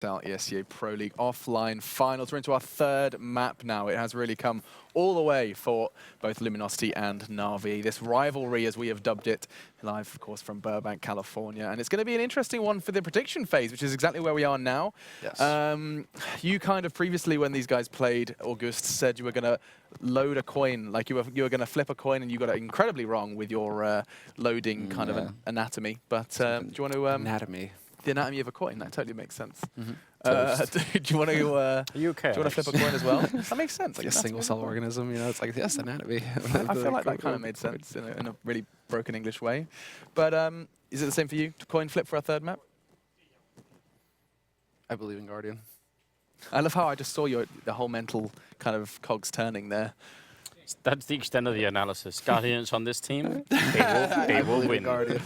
ESL ESEA Pro League offline finals. We're into our third map now. It has really come all the way for both Luminosity and NaVi. This rivalry, as we have dubbed it, live, of course, from Burbank, California. And it's going to be an interesting one for the prediction phase, which is exactly where we are now. Yes. You kind of previously, when these guys played, August, said you were going to load a coin, like you were going to flip a coin, and you got it incredibly wrong with your loading kind of an anatomy. But do you want to... anatomy. The anatomy of a coin, that totally makes sense. Mm-hmm. Do you want to? Are you okay? Do you want to flip a coin as well? That makes sense. Like a single-cell organism, you know. It's like, yes, anatomy. I feel like that kind of made sense in a really broken English way. But is it the same for you? Coin flip for our third map? I believe in Guardian. I love how I just saw the whole mental kind of cogs turning there. That's the extent of the analysis. Guardians on this team, they will win. Guardian.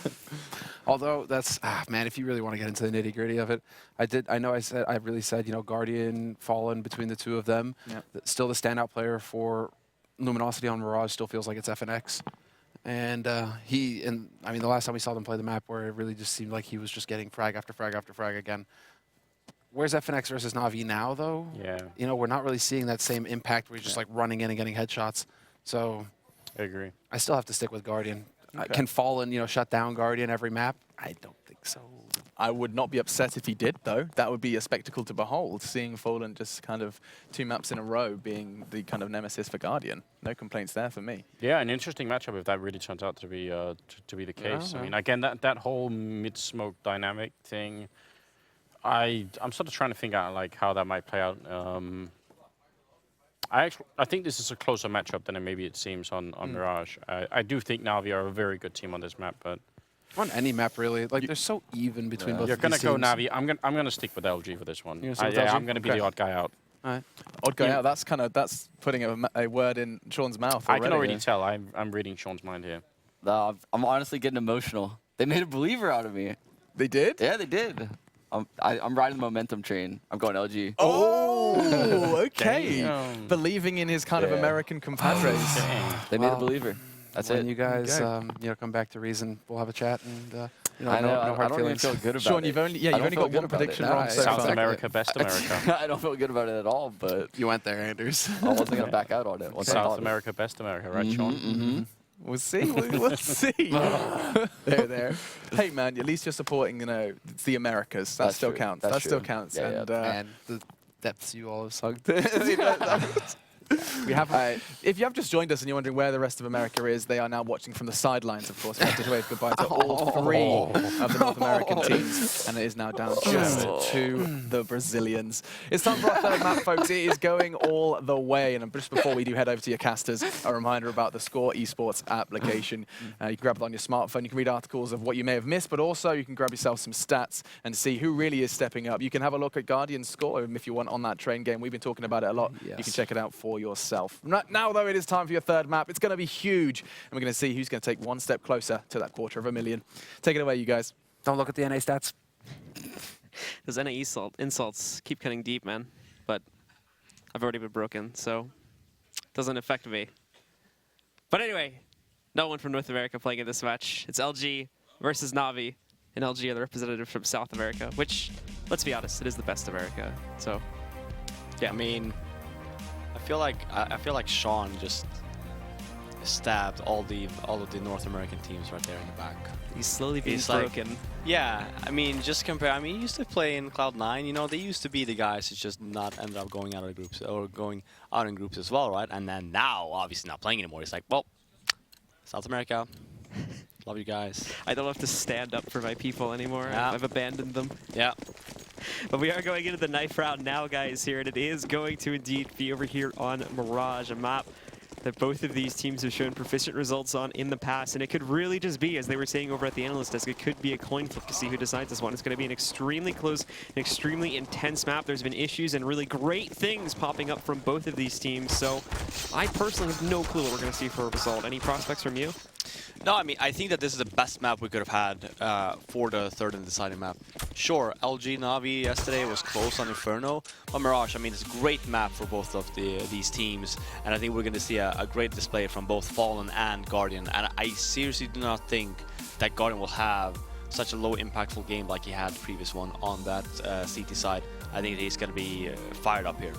Although that's man, if you really want to get into the nitty-gritty of it, I really said, you know, Guardian, Fallen, between the two of them, still the standout player for Luminosity on Mirage still feels like it's FNX. And I mean, the last time we saw them play the map, where it really just seemed like he was just getting frag after frag after frag again. Where's FNX versus NaVi now, though? Yeah. You know, we're not really seeing that same impact where he's just like running in and getting headshots. So I agree. I still have to stick with Guardian. Okay. Can Fallen, you know, shut down Guardian every map? I don't think so. I would not be upset if he did, though. That would be a spectacle to behold, seeing Fallen just kind of 2 maps in a row being the kind of nemesis for Guardian. No complaints there for me. Yeah, an interesting matchup if that really turns out to be the case. I mean, again, that whole mid-smoke dynamic thing, I'm sort of trying to figure out like how that might play out. I think this is a closer matchup than maybe it seems on Mirage. I do think NaVi are a very good team on this map, but on any map really, like they're so even between both. You're of these gonna go teams. NaVi. I'm gonna stick with LG for this one. LG? I'm gonna be the odd guy out. All right. Odd guy out. That's putting a word in Sean's mouth. I can already tell. I'm reading Sean's mind here. I'm honestly getting emotional. They made a believer out of me. They did? Yeah, they did. I'm riding the momentum train. I'm going LG. Oh, okay. Damn. Believing in his kind of American compadres. They made a believer. That's when it. you guys, you know, come back to reason, we'll have a chat and you know, I know. no hard I don't even feelings. feel good about Sean, it. you've only got one prediction wrong so South far. America, best America. I don't feel good about it at all, but You went there, Anders. I wasn't going to back out on it. Once I South thought America, best America, right, Sean? We'll see. We'll see. there. Hey, man, at least you're supporting, you know, the Americas. That That's still true. counts. That's That still true. counts. Yeah, and And the depths you all have sunk. we have. If you have just joined us and you're wondering where the rest of America is, they are now watching from the sidelines, of course. We have to wave goodbye to all 3 of the North American teams, and it is now down just to the Brazilians. It's time for our third map, folks. It is going all the way. And just before we do head over to your casters, a reminder about the Score Esports application. You can grab it on your smartphone. You can read articles of what you may have missed, but also you can grab yourself some stats and see who really is stepping up. You can have a look at Guardian's score if you want on that train game. We've been talking about it a lot. Yes. You can check it out for yourself. Now, though, it is time for your third map. It's going to be huge, and we're going to see who's going to take one step closer to that $250,000. Take it away, you guys. Don't look at the NA stats. Those NA insults keep cutting deep, man. But I've already been broken, so it doesn't affect me. But anyway, no one from North America playing in this match. It's LG versus NaVi, and LG are the representative from South America, which, let's be honest, it is the best America. So, yeah. I mean, I feel like Sean just stabbed all of the North American teams right there in the back. He's slowly being He's like- broken. Yeah, I mean, just compare. I mean, he used to play in Cloud9. You know, they used to be the guys who just not ended up going out of the groups or going out in groups as well, right? And then now, obviously, not playing anymore. He's like, well, South America, love you guys. I don't have to stand up for my people anymore. Yeah. I've abandoned them. Yeah. But we are going into the knife round now, guys, here, and it is going to indeed be over here on Mirage, a map that both of these teams have shown proficient results on in the past, and it could really just be, as they were saying over at the Analyst desk, it could be a coin flip to see who decides this one. It's going to be an extremely close, an extremely intense map. There's been issues and really great things popping up from both of these teams, so I personally have no clue what we're going to see for a result. Any prospects from you? No, I mean, I think that this is the best map we could have had for the third and deciding map. Sure, LG NaVi yesterday was close on Inferno, but Mirage, I mean, it's a great map for both of these teams, and I think we're going to see a great display from both Fallen and Guardian, and I seriously do not think that Guardian will have such a low impactful game like he had the previous one on that CT side, I think he's going to be fired up here.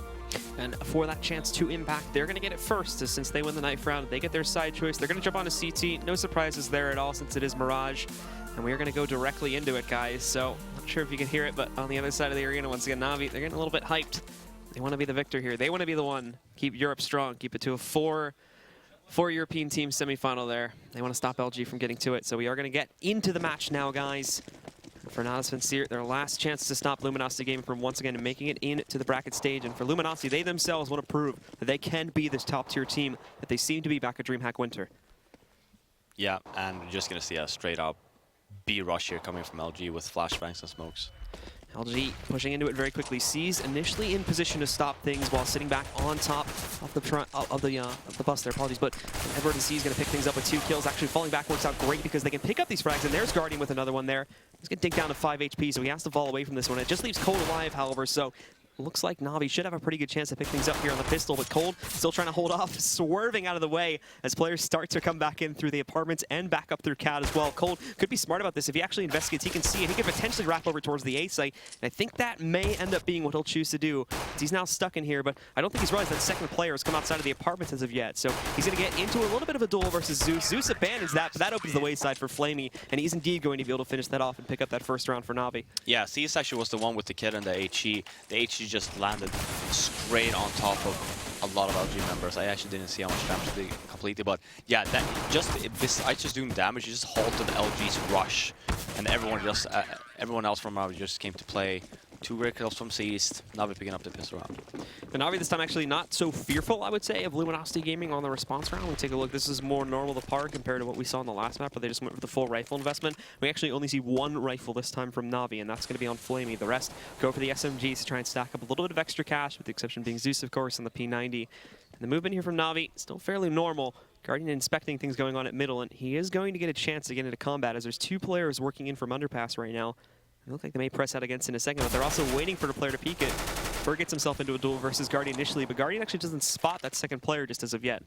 And for that chance to impact, they're going to get it first, since they win the knife round. They get their side choice. They're going to jump onto CT. No surprises there at all, since it is Mirage. And we are going to go directly into it, guys. So, not sure if you can hear it, but on the other side of the arena, once again, NaVi, they're getting a little bit hyped. They want to be the victor here. They want to be the one. Keep Europe strong. Keep it to a four European team semifinal there. They want to stop LG from getting to it. So we are going to get into the match now, guys. For Analyst Sincere, their last chance to stop Luminosity Gaming from once again making it into the bracket stage. And for Luminosity, they themselves want to prove that they can be this top-tier team that they seem to be back at DreamHack Winter. Yeah, and we're just going to see a straight-up B rush here coming from LG with flashbangs and smokes. LG pushing into it very quickly. Sees initially in position to stop things while sitting back on top of the bus there. Apologies, but Edward and C is going to pick things up with 2 kills. Actually, falling back works out great because they can pick up these frags. And there's Guardian with another one there. He's going to dig down to 5 HP, so he has to fall away from this one. It just leaves Cold alive, however, so looks like NaVi should have a pretty good chance to pick things up here on the pistol, but Cold still trying to hold off, swerving out of the way as players start to come back in through the apartments and back up through CAD as well. Cold could be smart about this. If he actually investigates, he can see it. He could potentially wrap over towards the A site, and I think that may end up being what he'll choose to do. He's now stuck in here, but I don't think he's realized that second player has come outside of the apartments as of yet, so he's going to get into a little bit of a duel versus Zeus. Zeus abandons that, but that opens the wayside for Flamey, and he's indeed going to be able to finish that off and pick up that first round for NaVi. Yeah, CS actually was the one with the kid and the HE. The HE just landed straight on top of a lot of LG members. I actually didn't see how much damage they completed, but yeah, that besides just doing damage, it just halted LG's rush, and everyone else from NaVi just came to play. 2 great kills from Seized, NaVi picking up the pistol round. And NaVi this time actually not so fearful, I would say, of Luminosity Gaming on the response round. We take a look, this is more normal to par compared to what we saw in the last map, where they just went with the full rifle investment. We actually only see 1 rifle this time from NaVi, and that's going to be on Flamey. The rest go for the SMGs to try and stack up a little bit of extra cash, with the exception being Zeus, of course, and the P90. And the movement here from NaVi, still fairly normal. Guardian inspecting things going on at middle, and he is going to get a chance to get into combat, as there's 2 players working in from underpass right now. They look like they may press out against in a second, but they're also waiting for the player to peek it. Bird gets himself into a duel versus Guardian initially, but Guardian actually doesn't spot that second player just as of yet.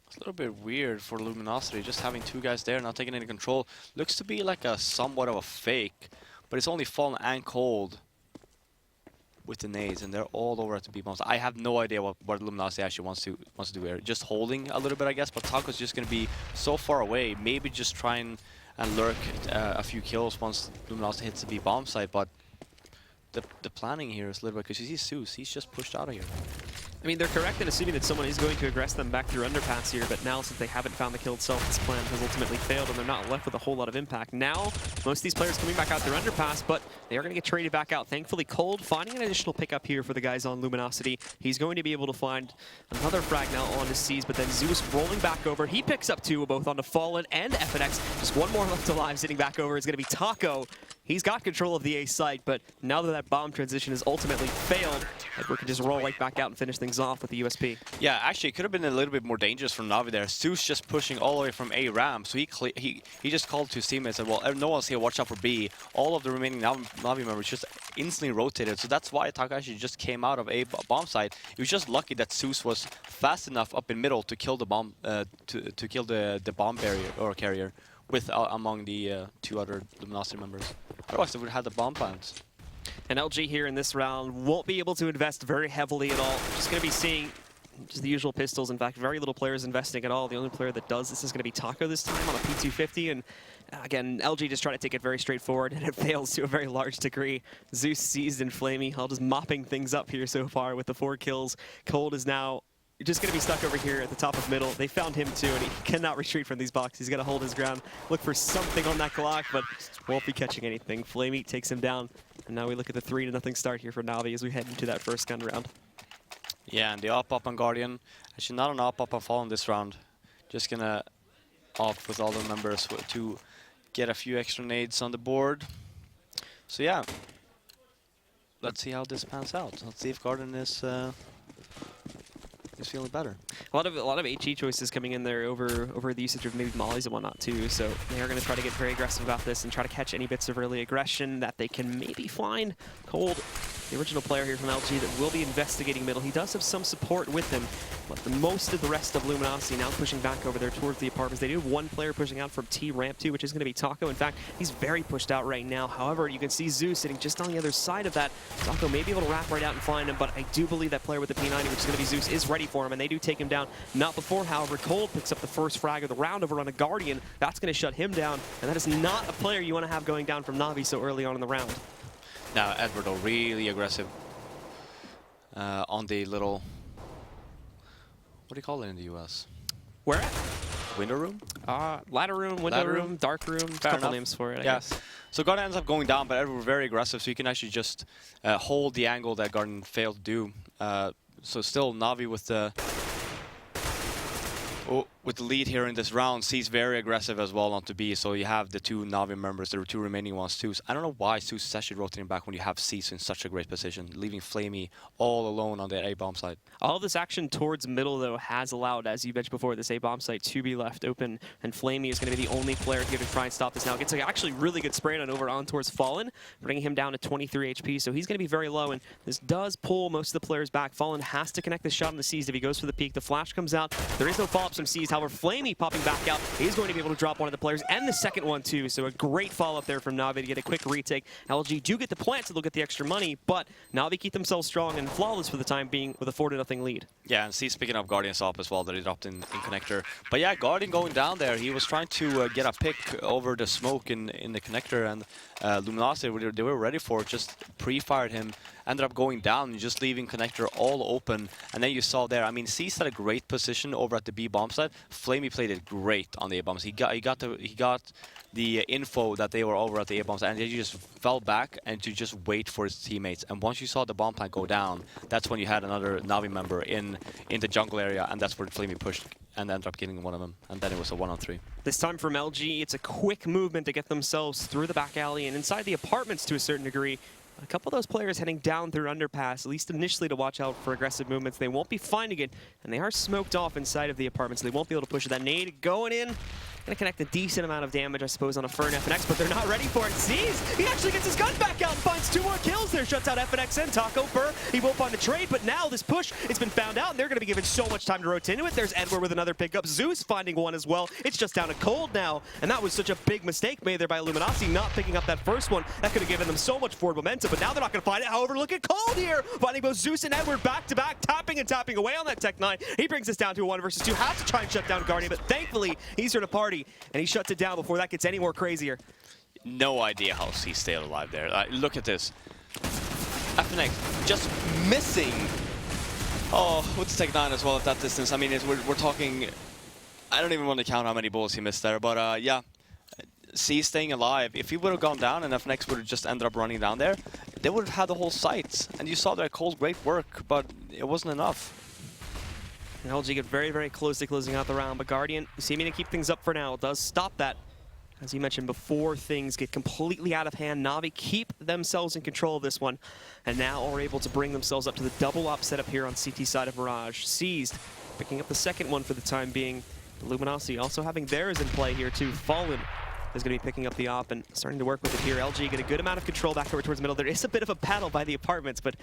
It's a little bit weird for Luminosity, just having 2 guys there, not taking any control. Looks to be like a somewhat of a fake, but it's only Fallen and Cold with the nades, and they're all over at the B-bombs. I have no idea what Luminosity actually wants to do here. Just holding a little bit, I guess, but Taco's just going to be so far away. Maybe just try and lurk a few kills once Luminosity hits the B-bomb site, but the planning here is a little bit, because you see Zeus, he's just pushed out of here. I mean, they're correct in assuming that someone is going to aggress them back through underpass here, but now since they haven't found the kill itself, this plan has ultimately failed, and they're not left with a whole lot of impact. Now, most of these players coming back out through underpass, but they are going to get traded back out. Thankfully, Cold finding an additional pickup here for the guys on Luminosity. He's going to be able to find another frag now on his C's, but then Zeus rolling back over. He picks up 2, both onto Fallen and FNX. Just 1 more left alive, sitting back over is going to be Taco. He's got control of the A site, but now that bomb transition has ultimately failed, Edward can just roll right back out and finish things off with the USP. Yeah, actually, it could have been a little bit more dangerous from NaVi there. Zeus just pushing all the way from A ramp, so he just called to his teammates and said, well, no one's here, watch out for B. All of the remaining NaVi members just instantly rotated, so that's why Taka actually just came out of A bomb site. He was just lucky that Zeus was fast enough up in middle to kill the bomb, to kill the bomb barrier or carrier with among the 2 other Luminosity members. Otherwise, they would have had the bomb plants. And LG here in this round won't be able to invest very heavily at all. Just going to be seeing just the usual pistols. In fact, very little players investing at all. The only player that does this is going to be Taco this time on a P250. And again, LG just trying to take it very straightforward, and it fails to a very large degree. Zeus, Seized, and Flamey all just mopping things up here so far with the 4 kills. Cold is now just going to be stuck over here at the top of middle. They found him too, and he cannot retreat from these boxes. He's got to hold his ground, look for something on that Glock, but won't be catching anything. Flamey takes him down, and now we look at the 3-0 start here for NaVi as we head into that first gun round. Yeah, and the up on Guardian. Actually, not an up on Fallen this round. Just going to opt with all the members to get a few extra nades on the board. So yeah, let's see how this pans out. Let's see if Guardian is feeling better. A lot of HE choices coming in there over the usage of maybe mollies and whatnot too. So they are going to try to get very aggressive about this and try to catch any bits of early aggression that they can maybe find. Cold the original player here from LG that will be investigating middle. He does have some support with him, but the most of the rest of Luminosity now pushing back over there towards the apartments. They do have one player pushing out from T ramp 2, which is going to be Taco. In fact, he's very pushed out right now. However, you can see Zeus sitting just on the other side of that. Taco may be able to wrap right out and find him, but I do believe that player with the P90, which is going to be Zeus, is ready for him, and they do take him down. Not before, however, Cold picks up the first frag of the round over on a Guardian. That's going to shut him down, and that is not a player you want to have going down from NaVi so early on in the round. Now, Eduardo really aggressive on the little, what do you call it in the US? Where at? Window room? Ladder room, window room, dark room, a couple names for it, I guess. So Guardian ends up going down, but Edward very aggressive, so you can actually just hold the angle that Guardian failed to do. So still NaVi with the lead here in this round. C's very aggressive as well onto B, so you have the two NaVi members, the two remaining ones too. So I don't know why Zeus is actually rotating back when you have C's in such a great position, leaving Flamey all alone on the A-bomb side. All of this action towards middle, though, has allowed, as you mentioned before, this A-bomb site to be left open, and Flamey is going to be the only player here to try and stop this now. Gets actually really good spray on over on towards Fallen, bringing him down to 23 HP, so he's going to be very low, and this does pull most of the players back. Fallen has to connect the shot on the C's if he goes for the peak. The flash comes out. There is no follow-ups from C's. However, Flamey popping back out, he's going to be able to drop one of the players, and the second one too, so a great follow-up there from NaVi to get a quick retake. LG do get the plant, so they'll get the extra money, but NaVi keep themselves strong and flawless for the time being with a 4-0 lead. Yeah, and C's picking up Guardian's up as well that he dropped in connector. But yeah, Guardian going down there, he was trying to get a pick over the smoke in the connector, and Luminosity, they were ready for it, just pre-fired him, ended up going down and just leaving connector all open. And then you saw there, I mean, C's had a great position over at the B bomb side. Flamey played it great on the A bombs. He got the info that they were over at the A bombs, and he just fell back and to just wait for his teammates. And once you saw the bomb plant go down, that's when you had another NaVi member in the jungle area, and that's where Flamey pushed and ended up getting one of them, and then it was a 1-on-3. This time from LG, it's a quick movement to get themselves through the back alley and inside the apartments to a certain degree. A couple of those players heading down through underpass, at least initially to watch out for aggressive movements. They won't be finding it, and they are smoked off inside of the apartments. They won't be able to push that nade going in. Gonna connect a decent amount of damage, I suppose, on a Fern FNX, but they're not ready for it. Sees, he actually gets his gun back out and finds 2 more kills there. Shuts out FNX and Taco Burr. He won't find the trade, but now this push, it's been found out, and they're gonna be given so much time to rotate into it. There's Edward with another pickup. Zeus finding one as well. It's just down to Cold now, and that was such a big mistake made there by Luminosity, not picking up that first one. That could have given them so much forward momentum, but now they're not gonna find it. However, look at Cold here, finding both Zeus and Edward back-to-back, tapping and tapping away on that Tech 9. He brings us down to a 1 versus 2. Has to try and shut down Guardian, but thankfully, he's here to party, and he shuts it down before that gets any more crazier. No idea how C stayed alive there. Look at this. FNX just missing. Oh, with Tech 9 as well at that distance. I mean, we're talking, I don't even want to count how many bullets he missed there, but yeah. C staying alive. If he would have gone down and FNX would have just ended up running down there, they would have had the whole site. And you saw that Cole's great work, but it wasn't enough. And LG get very, very close to closing out the round, but Guardian, seeming to keep things up for now, does stop that. As you mentioned before, things get completely out of hand. NaVi keep themselves in control of this one, and now are able to bring themselves up to the double op setup here on CT side of Mirage. Seized, picking up the second one for the time being. Luminosity also having theirs in play here too. Fallen is going to be picking up the op and starting to work with it here. LG get a good amount of control back over towards the middle. There is a bit of a battle by the apartments, but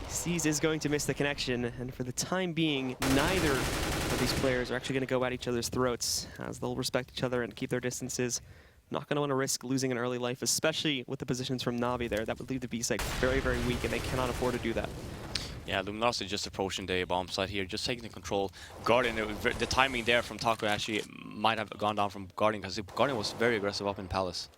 C's is going to miss the connection. And for the time being, neither of these players are actually going to go at each other's throats, as they'll respect each other and keep their distances. Not going to want to risk losing an early life, especially with the positions from NaVi there. That would leave the B side very, very weak, and they cannot afford to do that. Yeah, Luminosity just approaching the bomb site here, just taking the control. Guardian, the timing there from Taco actually might have gone down from Guardian, because Guardian was very aggressive up in Palace.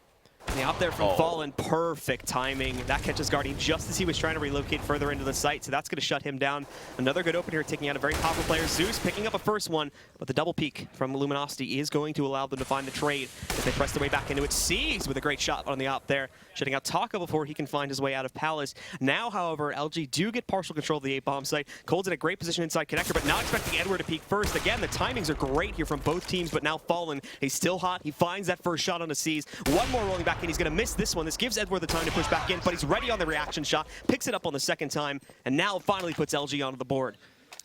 And the op there from Fallen, perfect timing. That catches Guardian just as he was trying to relocate further into the site, so that's going to shut him down. Another good open here, taking out a very powerful player. Zeus picking up a first one, but the double peek from Luminosity is going to allow them to find the trade as they press their way back into it. Sees with a great shot on the op there, shutting out Taco before he can find his way out of Palace. Now, however, LG do get partial control of the A-bomb site. Cold's in a great position inside connector, but not expecting Edward to peek first. Again, the timings are great here from both teams, but now Fallen, he's still hot. He finds that first shot on the Seas. One more rolling back in, he's going to miss this one. This gives Edward the time to push back in, but he's ready on the reaction shot, picks it up on the second time, and now finally puts LG onto the board.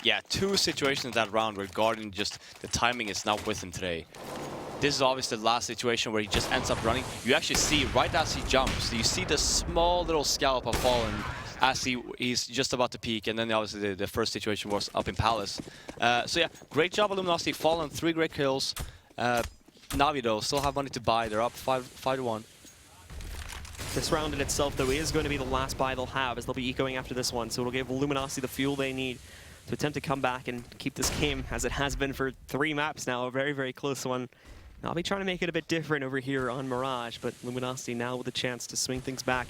Yeah, 2 situations in that round where Guardian just, the timing is not with him today. This is obviously the last situation where he just ends up running. You actually see, right as he jumps, you see the small little scallop of Fallen as he's just about to peak, and then obviously the first situation was up in Palace. So yeah, great job of Luminosity, Fallen, 3 great kills. NaVi though, still have money to buy, they're up 5-1. This round in itself, though, is going to be the last buy they'll have, as they'll be ecoing after this one. So it'll give Luminosity the fuel they need to attempt to come back and keep this game, as it has been for 3 maps now, a very, very close one. I'll be trying to make it a bit different over here on Mirage, but Luminosity now with a chance to swing things back,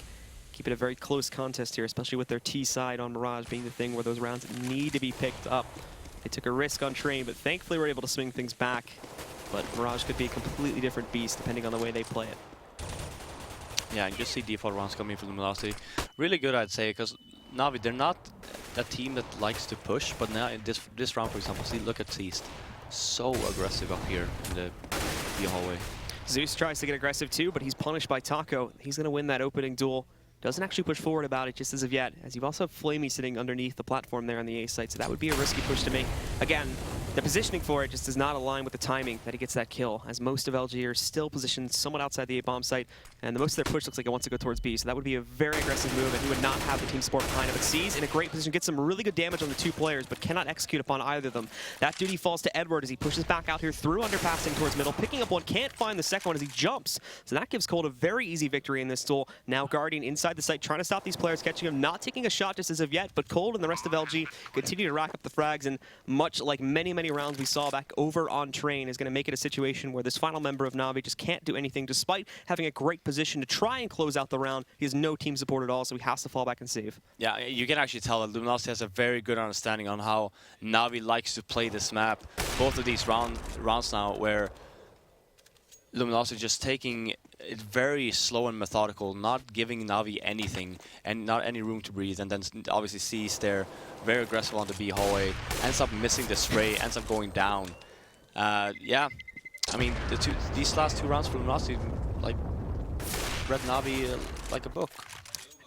keep it a very close contest here, especially with their T side on Mirage being the thing where those rounds need to be picked up. They took a risk on Train, but thankfully were able to swing things back. But Mirage could be a completely different beast depending on the way they play it. Yeah, and just see default rounds coming from Luminosity. Really good, I'd say, because NaVi, they're not a team that likes to push, but now in this round, for example, see, look at Seast. So aggressive up here in the hallway. Zeus tries to get aggressive too, but he's punished by Taco. He's going to win that opening duel. Doesn't actually push forward about it just as of yet, as you've also have Flamey sitting underneath the platform there on the A site, so that would be a risky push to make. Again, the positioning for it just does not align with the timing that he gets that kill, as most of LG are still positioned somewhat outside the A-bomb site, and the most of their push looks like it wants to go towards B, so that would be a very aggressive move, and he would not have the team support behind him. But C's in a great position, gets some really good damage on the 2 players, but cannot execute upon either of them. That duty falls to Edward as he pushes back out here through underpassing towards middle, picking up one, can't find the second one as he jumps. So that gives Cold a very easy victory in this duel. Now Guardian inside the site, trying to stop these players, catching him, not taking a shot just as of yet, but Cold and the rest of LG continue to rack up the frags, and much like many, many rounds we saw back over on Train, is going to make it a situation where this final member of NaVi just can't do anything, despite having a great position to try and close out the round. He has no team support at all, so he has to fall back and save. Yeah, you can actually tell that Luminosity has a very good understanding on how NaVi likes to play this map. Both of these rounds now, where Luminosity just taking it very slow and methodical, not giving NaVi anything and not any room to breathe, and then obviously sees there very aggressive on the B hallway, ends up missing the spray, ends up going down. Yeah, I mean these last 2 rounds for Luminosity, like, read NaVi like a book.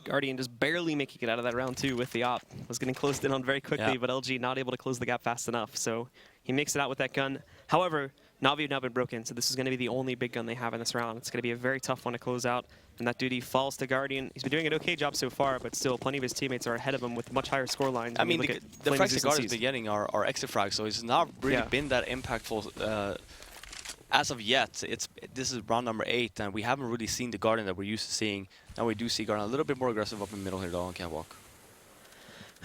Guardian just barely making it out of that round 2 with the op. Was getting closed in on very quickly, yeah. but LG not able to close the gap fast enough, so he makes it out with that gun. However, NaVi have now been broken, so this is going to be the only big gun they have in this round. It's going to be a very tough one to close out, and that duty falls to Guardian. He's been doing an okay job so far, but still plenty of his teammates are ahead of him with much higher score lines. I mean, the frags that Guardian's been getting are exit frags, so it's not really been that impactful as of yet. This is round number 8, and we haven't really seen the Guardian that we're used to seeing. Now we do see Guardian a little bit more aggressive up in the middle here, though, on Catwalk.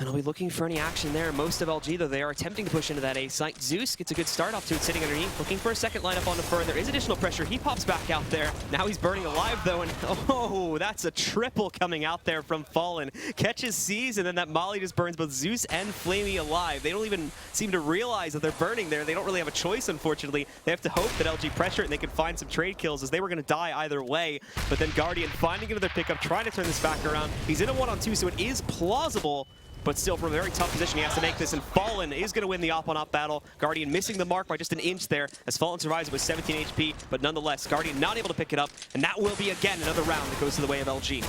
And I'll be looking for any action there. Most of LG, though, they are attempting to push into that A site. Zeus gets a good start off to it, sitting underneath, looking for a second lineup on the Fern. There is additional pressure. He pops back out there. Now he's burning alive, though, and oh, that's a triple coming out there from Fallen. Catches C's, and then that molly just burns both Zeus and Flamey alive. They don't even seem to realize that they're burning there. They don't really have a choice, unfortunately. They have to hope that LG pressure it and they can find some trade kills, as they were going to die either way. But then Guardian finding another pickup, trying to turn this back around. He's in a 1-on-2, so it is plausible. But still, from a very tough position, he has to make this, and Fallen is going to win the op-on-op battle. Guardian missing the mark by just an inch there, as Fallen survives with 17 HP, but nonetheless, Guardian not able to pick it up, and that will be, again, another round that goes to the way of LG.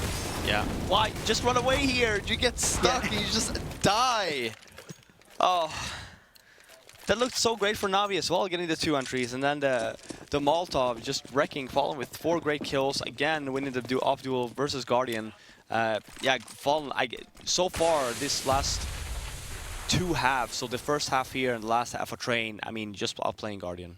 Yeah. Why? Just run away here. You get stuck, and you just die. Oh. That looked so great for NaVi as well, getting the 2 entries, and then the Molotov just wrecking Fallen with 4 great kills, again, winning the off duel versus Guardian. Yeah, Fallen, so far, this last 2 halves, so the first half here and the last half of Train, I mean, just outplaying Guardian.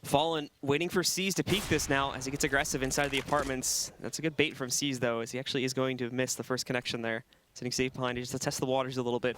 Fallen waiting for C's to peek this now as he gets aggressive inside of the apartments. That's a good bait from C's, though, as he actually is going to miss the first connection there. Sitting safe behind just to test the waters a little bit.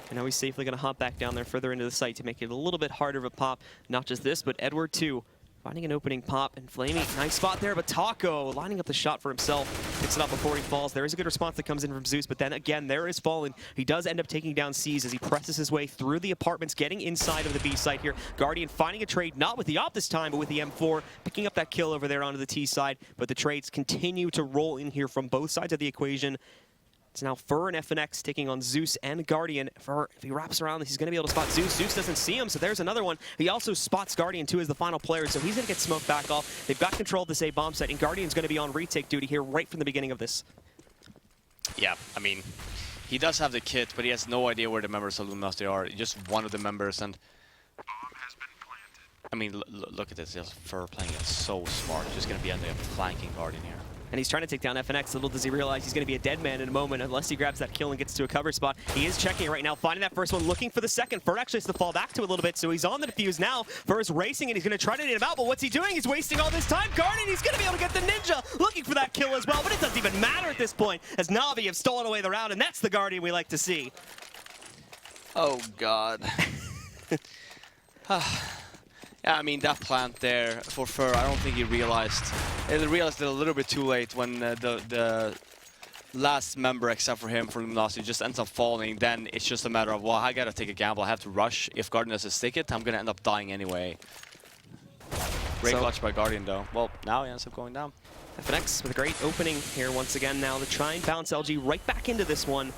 And now he's safely going to hop back down there further into the site to make it a little bit harder of a pop. Not just this, but Edward, too. Finding an opening pop, and Flamey, nice spot there, but Taco lining up the shot for himself. Picks it up before he falls. There is a good response that comes in from Zeus, but then again, there is Fallen. He does end up taking down C's as he presses his way through the apartments, getting inside of the B site here. Guardian finding a trade, not with the op this time, but with the M4, picking up that kill over there onto the T side. But the trades continue to roll in here from both sides of the equation. It's now Fur and FNX taking on Zeus and Guardian. Fur, if he wraps around, he's going to be able to spot Zeus. Zeus doesn't see him, so there's another one. He also spots Guardian, too, as the final player, so he's going to get smoked back off. They've got control of this A-bomb site, and Guardian's going to be on retake duty here right from the beginning of this. Yeah, I mean, he does have the kit, but he has no idea where the members of Luminosity are. Just one of the members, and I mean, look at this. Fur playing it so smart. Just going to be ending up flanking Guardian here. and he's trying to take down FNX. Little does he realize he's going to be a dead man in a moment unless he grabs that kill and gets to a cover spot. He is checking right now, finding that first one, looking for the second. Fur actually has to fall back to a little bit, so he's on the defuse now. Fur is racing, and he's going to try to nade him out, but what's he doing? He's wasting all this time. Guardian, he's going to be able to get the Ninja, looking for that kill as well, but it doesn't even matter at this point, as NaVi have stolen away the round, and that's the Guardian we like to see. Oh, God. Yeah, I mean, that plant there for Fur, I don't think he realized. He realized it a little bit too late when the last member, except for him, for Luminosity, just ends up falling. Then it's just a matter of, well, I gotta take a gamble. I have to rush. If Guardian doesn't stick it, I'm gonna end up dying anyway. Great clutch by Guardian, though. Well, now he ends up going down. FNX with a great opening here once again now to try and bounce LG right back into this one.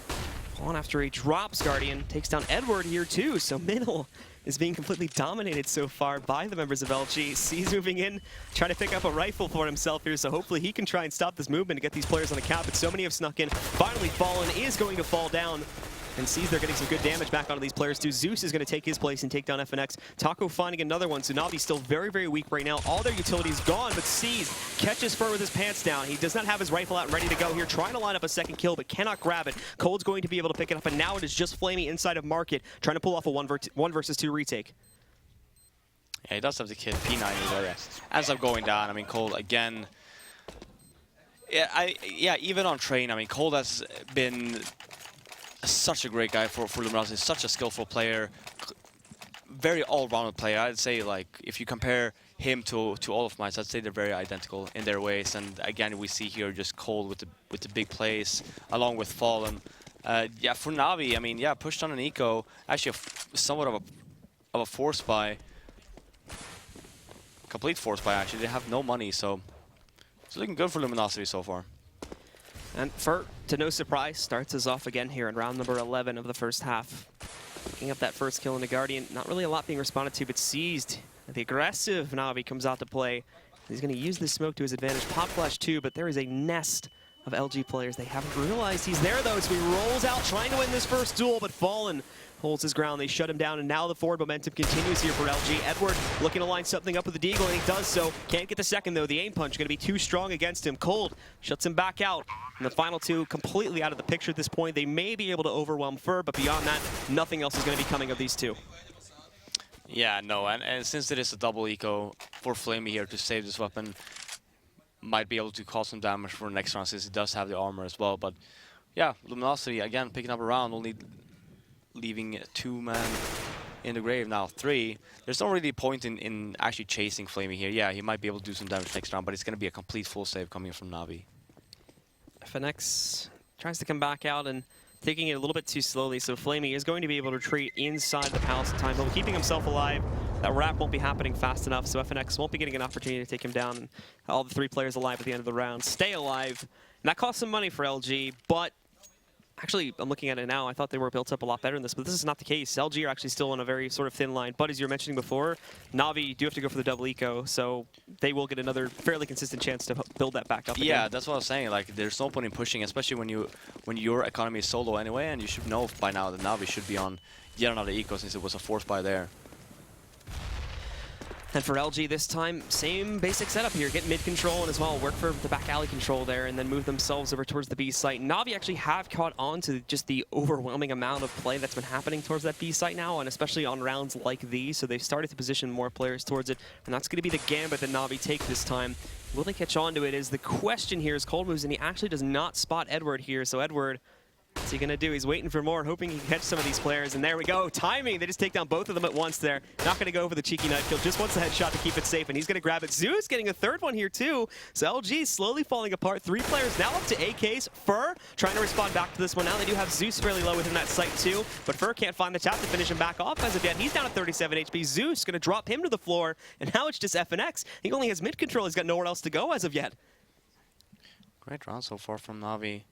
On after he drops Guardian, takes down Edward here too, so middle is being completely dominated so far by the members of LG. C's moving in, trying to pick up a rifle for himself here, so hopefully he can try and stop this movement and get these players on the cap, but so many have snuck in. Finally, Fallen is going to fall down, and C's they're getting some good damage back onto these players too. Zeus is going to take his place and take down FNX. Taco finding another one, so NaVi's still very, very weak right now. All their utilities gone, but C's catches Fur with his pants down. He does not have his rifle out and ready to go here, trying to line up a second kill, but cannot grab it. Cold's going to be able to pick it up, and now it is just Flamey inside of Market, trying to pull off a 1 versus 2 retake. Yeah, he does have the kid P90 there. Ends up going down. I mean, Cold again. Yeah, even on train, I mean, Cold has been such a great guy for Luminosity. Such a skillful player, very all-rounded player. I'd say, like, if you compare him to all of mine, I'd say they're very identical in their ways. And again, we see here just Cold with the big plays, along with Fallen. Yeah, for NaVi, I mean, yeah, pushed on an eco. Actually, somewhat of a force buy. Complete force buy, actually. They have no money, so it's looking good for Luminosity so far. And Fur, to no surprise, starts us off again here in round number 11 of the first half. Picking up that first kill in the Guardian. Not really a lot being responded to, but seized. The aggressive NaVi comes out to play. He's going to use this smoke to his advantage. Pop flash too, but there is a nest of LG players. They haven't realized he's there though, so he rolls out trying to win this first duel, but Fallen holds his ground. They shut him down, and now the forward momentum continues here for LG. Edward looking to line something up with the Deagle, and he does so. Can't get the second though. The aim punch going to be too strong against him. Cold shuts him back out. And the final two completely out of the picture at this point. They may be able to overwhelm Fur, but beyond that, nothing else is going to be coming of these two. Yeah, no, and since it is a double eco for Flamey here to save this weapon, might be able to cause some damage for the next round since he does have the armor as well. But yeah, Luminosity again picking up a round, only leaving 2 men in the grave now. 3. There's not really a point in actually chasing Flamey here. Yeah, he might be able to do some damage next round, but it's going to be a complete full save coming from NaVi. FNX tries to come back out and taking it a little bit too slowly, so Flamey is going to be able to retreat inside the palace in time, but keeping himself alive. That wrap won't be happening fast enough, so FNX won't be getting an opportunity to take him down. And all the 3 players alive at the end of the round stay alive. And that costs some money for LG, but actually, I'm looking at it now. I thought they were built up a lot better than this, but this is not the case. LG are actually still on a very sort of thin line. But as you were mentioning before, NaVi do have to go for the double eco, so they will get another fairly consistent chance to build that back up again. Yeah, that's what I was saying. Like, there's no point in pushing, especially when your economy is so low anyway, and you should know by now that NaVi should be on yet another eco since it was a force buy there. And for LG this time, same basic setup here. Get mid control and as well work for the back alley control there and then move themselves over towards the B site. NaVi actually have caught on to just the overwhelming amount of play that's been happening towards that B site now, and especially on rounds like these. So they've started to position more players towards it, and that's going to be the gambit that NaVi take this time. Will they catch on to it is the question here as Cold moves, and he actually does not spot Edward here. So Edward, what's he going to do? He's waiting for more, hoping he can catch some of these players. And there we go. Timing. They just take down both of them at once there. Not going to go for the cheeky knife kill. Just wants the headshot to keep it safe. And he's going to grab it. Zeus getting a third one here too. So LG slowly falling apart. 3 players now up to AKs. Fur trying to respond back to this one. Now they do have Zeus fairly low within that site too. But Fur can't find the tap to finish him back off as of yet. He's down at 37 HP. Zeus going to drop him to the floor. And now it's just FNX. He only has mid control. He's got nowhere else to go as of yet. Great round so far from NaVi.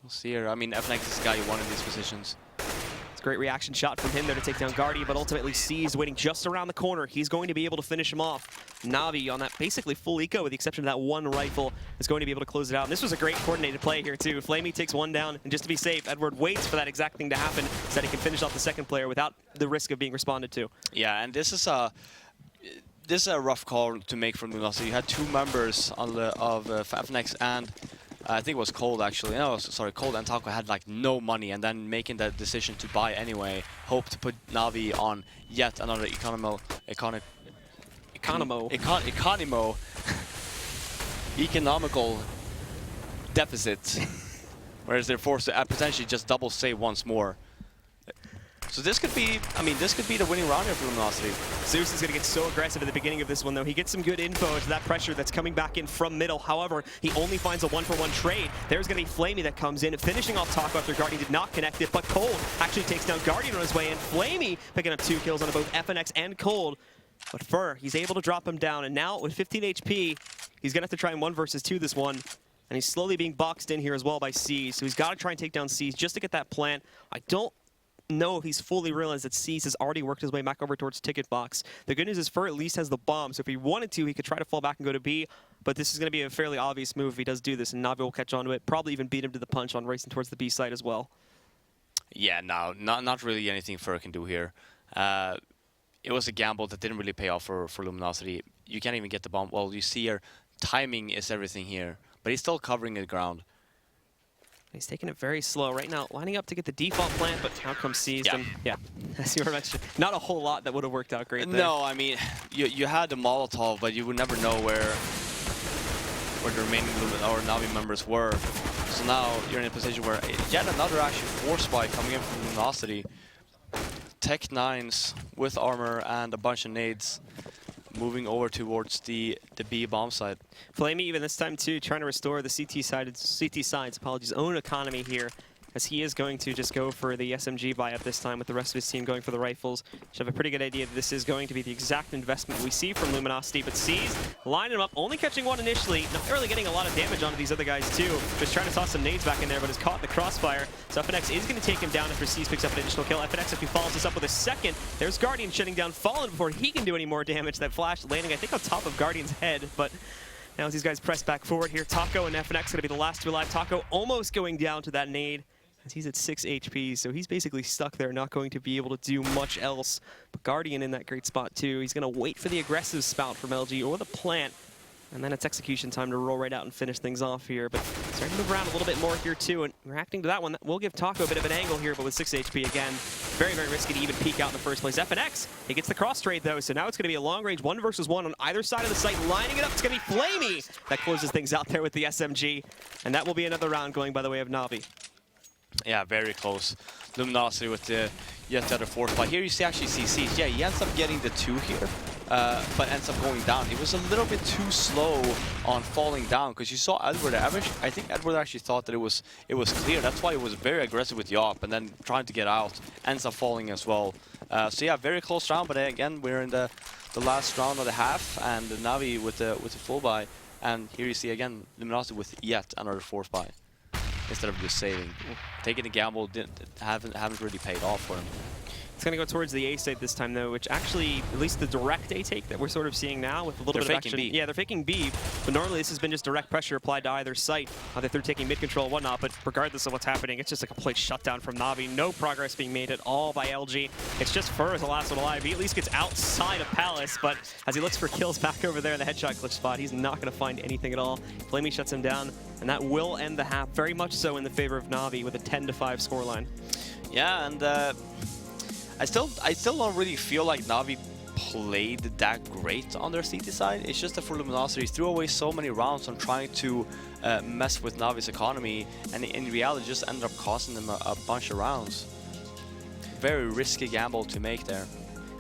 We'll see here. I mean, FNX is the guy you want in these positions. It's a great reaction shot from him there to take down Guardy, but ultimately C's waiting just around the corner. He's going to be able to finish him off. NaVi on that basically full eco with the exception of that one rifle is going to be able to close it out. And this was a great coordinated play here too. Flamey takes one down, and just to be safe, Edward waits for that exact thing to happen so that he can finish off the second player without the risk of being responded to. Yeah, and this is this is a rough call to make from Luminosity. You had two members on the, of FNX and I think it was Cold actually. No, sorry, Cold and Taco had like no money, and then making that decision to buy anyway. Hope to put NaVi on yet another economical deficit, whereas they're forced to potentially just double save once more. So this could be, I mean, this could be the winning round here for Luminosity. Zeus is going to get so aggressive at the beginning of this one, though. He gets some good info to that pressure that's coming back in from middle. However, he only finds a one-for-one trade. There's going to be Flamey that comes in, finishing off Taco after Guardian did not connect it, but Cold actually takes down Guardian on his way in. Flamey picking up 2 kills on both FNX and Cold. But Fur, he's able to drop him down, and now with 15 HP, he's going to have to try and 1 versus 2 this one. And he's slowly being boxed in here as well by C's, so he's got to try and take down C's just to get that plant. I don't know if he's fully realized that C's has already worked his way back over towards Ticket Box. The good news is Fur at least has the bomb, so if he wanted to, he could try to fall back and go to B, but this is going to be a fairly obvious move if he does do this, and NaVi will catch on to it, probably even beat him to the punch on racing towards the B side as well. Yeah, no, not really anything Fur can do here. It was a gamble that didn't really pay off for Luminosity. You can't even get the bomb. Well, you see here, timing is everything here, but he's still covering the ground. He's taking it very slow right now, lining up to get the default plant, but out comes Seized. And yeah, as you were mentioning, not a whole lot that would have worked out great there. No, I mean, you had the Molotov, but you would never know where the remaining NaVi members were. So now you're in a position where yet another actually force spike coming in from Luminosity. Tech 9s with armor and a bunch of nades moving over towards the B bomb side. Flamey even this time too, trying to restore the CT side's own economy here, as he is going to just go for the SMG buy-up this time with the rest of his team going for the rifles. Should have a pretty good idea that this is going to be the exact investment we see from Luminosity, but Seized lining him up, only catching one initially, not really getting a lot of damage onto these other guys too. Just trying to toss some nades back in there, but is caught in the crossfire. So FNX is going to take him down after Seized picks up an additional kill. FNX, if he follows this up with a second, there's Guardian shutting down Fallen before he can do any more damage. That flash landing, I think, on top of Guardian's head, but now as these guys press back forward here, Taco and FNX going to be the last 2 alive. Taco almost going down to that nade. He's at 6 HP, so he's basically stuck there, not going to be able to do much else. But Guardian in that great spot too. He's going to wait for the aggressive spout from LG or the plant, and then it's execution time to roll right out and finish things off here. But starting to move around a little bit more here too, and reacting to that one, we'll give Taco a bit of an angle here, but with 6 HP again, very, very risky to even peek out in the first place. FNX, he gets the cross trade though, so now it's going to be a long range 1 versus 1 on either side of the site, lining it up. It's going to be Flamey that closes things out there with the SMG, and that will be another round going by the way of NaVi. Yeah, very close. Luminosity with the yet the other force spike. Here you actually see Siege. Yeah, he ends up getting the 2 here, but ends up going down. He was a little bit too slow on falling down because you saw Edward. I think Edward actually thought that it was clear. That's why he was very aggressive with Yop and then trying to get out. Ends up falling as well. So yeah, very close round. But again, we're in the last round of the half, and NaVi with the full buy. And here you see again Luminosity with yet another force buy, instead of just saving. Taking a gamble haven't really paid off for him. It's going to go towards the A site this time, though, which actually, at least the direct A take that we're sort of seeing now with a little bit of action. B. Yeah, they're faking B, but normally this has been just direct pressure applied to either site if they're taking mid control and whatnot, but regardless of what's happening, it's just a complete shutdown from NaVi. No progress being made at all by LG. It's just Fur as the last one alive. He at least gets outside of Palace, but as he looks for kills back over there in the headshot glitch spot, he's not going to find anything at all. Flamey shuts him down, and that will end the half very much so in the favor of NaVi with a 10-5 scoreline. Yeah, and I still don't really feel like NaVi played that great on their CT side. It's just that for Luminosity, threw away so many rounds on trying to mess with NaVi's economy, and in reality just ended up costing them a bunch of rounds. Very risky gamble to make there.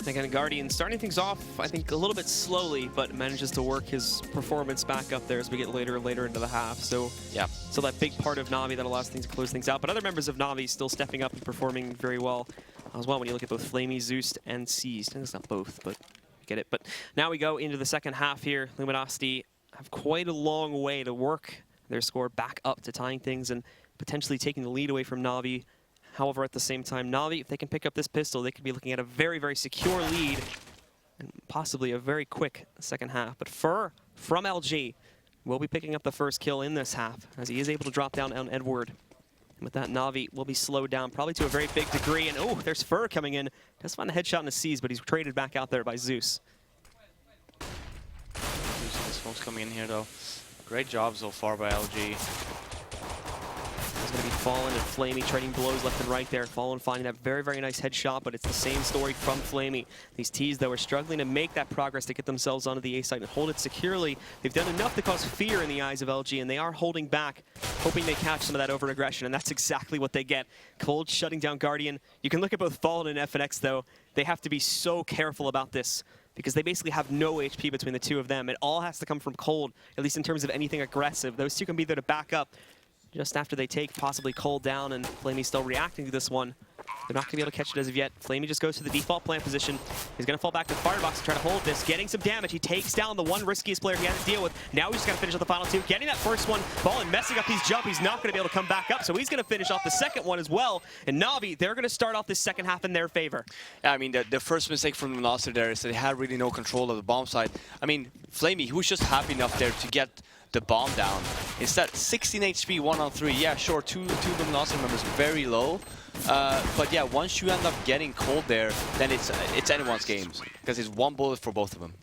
Again, Guardian starting things off, I think, a little bit slowly, but manages to work his performance back up there as we get later and later into the half. So yeah, so that big part of NaVi that allows things to close things out. But other members of NaVi still stepping up and performing very well as well when you look at both Flamey, Zeus, and Seized. And it's not both, but you get it. But now we go into the second half here. Luminosity have quite a long way to work their score back up to tying things and potentially taking the lead away from NaVi. However, at the same time, NaVi, if they can pick up this pistol, they could be looking at a very, very secure lead and possibly a very quick second half. But Fur from LG will be picking up the first kill in this half as he is able to drop down on Edward. And with that, NaVi will be slowed down probably to a very big degree. And oh, there's Fur coming in. Does find a headshot in the C's, but he's traded back out there by Zeus. Smokes coming in here, though. Great job so far by LG. It's going to be Fallen and Flamey trading blows left and right there. Fallen finding that very, very nice headshot, but it's the same story from Flamey. These T's, though, are struggling to make that progress to get themselves onto the A site and hold it securely. They've done enough to cause fear in the eyes of LG, and they are holding back, hoping they catch some of that over-aggression, and that's exactly what they get. Cold shutting down Guardian. You can look at both Fallen and FNX, though. They have to be so careful about this, because they basically have no HP between the two of them. It all has to come from Cold, at least in terms of anything aggressive. Those two can be there to back up just after they take possibly Cold down, and Flamey still reacting to this one. They're not going to be able to catch it as of yet. Flamey just goes to the default plant position. He's going to fall back to the firebox to try to hold this, getting some damage. He takes down the one riskiest player he had to deal with. Now he's just got to finish off the final two. Getting that first one, Fallen messing up his jump. He's not going to be able to come back up, so he's going to finish off the second one as well. And NaVi, they're going to start off this second half in their favor. Yeah, I mean, the first mistake from Luminosity there is that they had really no control of the bomb site. I mean, Flamey, he was just happy enough there to get the bomb down. Instead, 16 HP, 1-on-3. Yeah, sure, two Luminosity members very low. But yeah, once you end up getting Cold there, then it's anyone's games, because it's one bullet for both of them.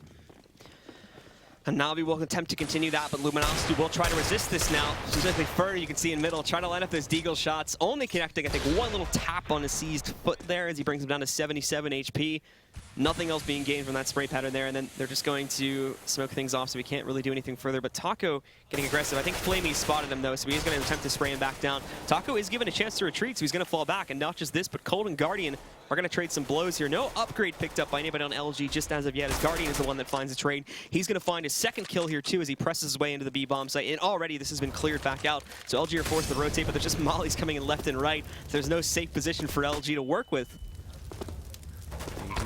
And NaVi will attempt to continue that, but Luminosity will try to resist this now. Specifically Fur, you can see in middle, trying to line up those Deagle shots, only connecting, I think, one little tap on his seized foot there as he brings him down to 77 HP. Nothing else being gained from that spray pattern there, and then they're just going to smoke things off, so we can't really do anything further. But Taco getting aggressive. I think Flamey spotted him, though, so he's going to attempt to spray him back down. Taco is given a chance to retreat, so he's going to fall back, and not just this, but Cold and Guardian are going to trade some blows here. No upgrade picked up by anybody on LG just as of yet, as Guardian is the one that finds the trade. He's going to find his second kill here, too, as he presses his way into the B-bomb site, and already this has been cleared back out. So LG are forced to rotate, but there's just mollies coming in left and right. There's no safe position for LG to work with.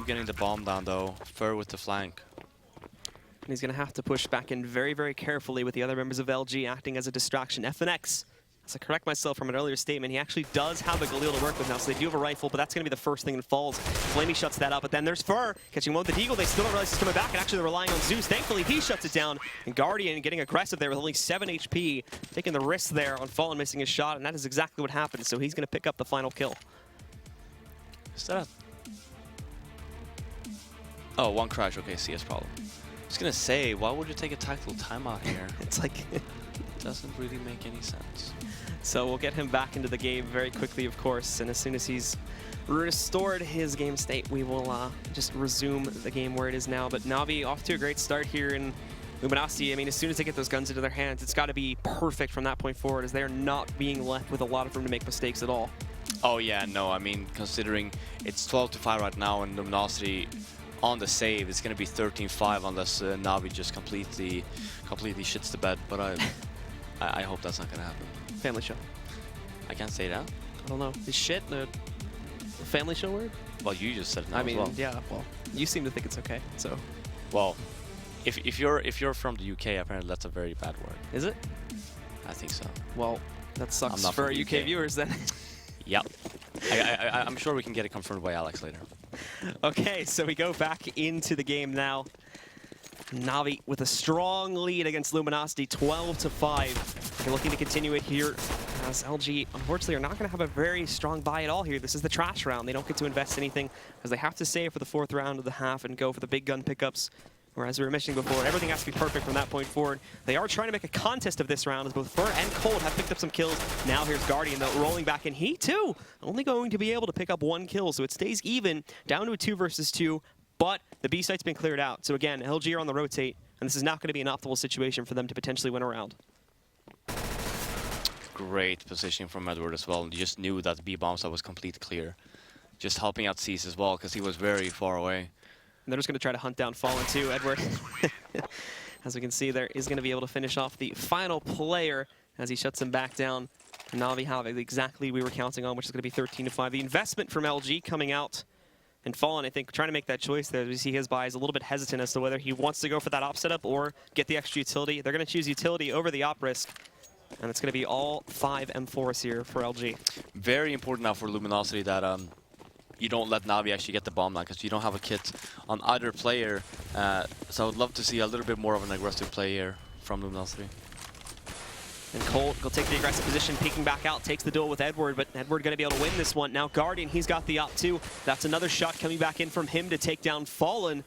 Getting the bomb down, though. Fur with the flank. And he's going to have to push back in very, very carefully with the other members of LG acting as a distraction. FNX, as I correct myself from an earlier statement, he actually does have a Galil to work with now, so they do have a rifle, but that's going to be the first thing that falls. Flamey shuts that up, but then there's Fur catching one with the Deagle. They still don't realize he's coming back, and actually they're relying on Zeus. Thankfully, he shuts it down, and Guardian getting aggressive there with only 7 HP, taking the risk there on Fallen missing his shot, and that is exactly what happened, so he's going to pick up the final kill. Is that a... Oh, one crash. Okay, CS problem. I was gonna say, why would you take a tactical timeout here? It's like... It doesn't really make any sense. So we'll get him back into the game very quickly, of course, and as soon as he's restored his game state, we will just resume the game where it is now. But NaVi off to a great start here in Luminosity. I mean, as soon as they get those guns into their hands, it's got to be perfect from that point forward, as they're not being left with a lot of room to make mistakes at all. Oh yeah, no, I mean, considering it's 12-5 right now, and Luminosity on the save, it's going to be 13-5 unless NaVi just completely shits the bed. But I hope that's not going to happen. Family show. I can't say that. I don't know. Is shit a family show word? Well, you just said it now I mean, as well. yeah. Well, you seem to think it's okay. So. Well, if you're from the UK, apparently that's a very bad word. Is it? I think so. Well, that sucks not for our from UK viewers then. Yep. I'm sure we can get it confirmed by Alex later. Okay, so we go back into the game now. NaVi with a strong lead against Luminosity, 12-5. They're looking to continue it here, as LG, unfortunately, are not going to have a very strong buy at all here. This is the trash round. They don't get to invest anything, as they have to save for the 4th round of the half and go for the big gun pickups. Whereas we were mentioning before, everything has to be perfect from that point forward. They are trying to make a contest of this round, as both Fur and Cold have picked up some kills. Now here's Guardian, though, rolling back in. He, too, only going to be able to pick up 1 kill, so it stays even, down to a 2 versus 2. But the B site's been cleared out. So again, LG are on the rotate, and this is not going to be an optimal situation for them to potentially win a round. Great positioning from Edward as well. You just knew that B-bomb site was completely clear. Just helping out Cease as well, because he was very far away. And they're just going to try to hunt down Fallen too, Edward. As we can see, there is going to be able to finish off the final player as he shuts him back down. NaVi have exactly we were counting on, which is going to be 13-5. The investment from LG coming out. And Fallen, I think, trying to make that choice there. We see his buy is a little bit hesitant as to whether he wants to go for that op setup or get the extra utility. They're going to choose utility over the op risk. And it's going to be all 5 M4s here for LG. Very important now for Luminosity that you don't let NaVi actually get the bomb line, because you don't have a kit on either player. So I would love to see a little bit more of an aggressive play here from Luminosity. And Colt will take the aggressive position, peeking back out, takes the duel with Edward, but Edward going to be able to win this one. Now Guardian, he's got the op too. That's another shot coming back in from him to take down Fallen.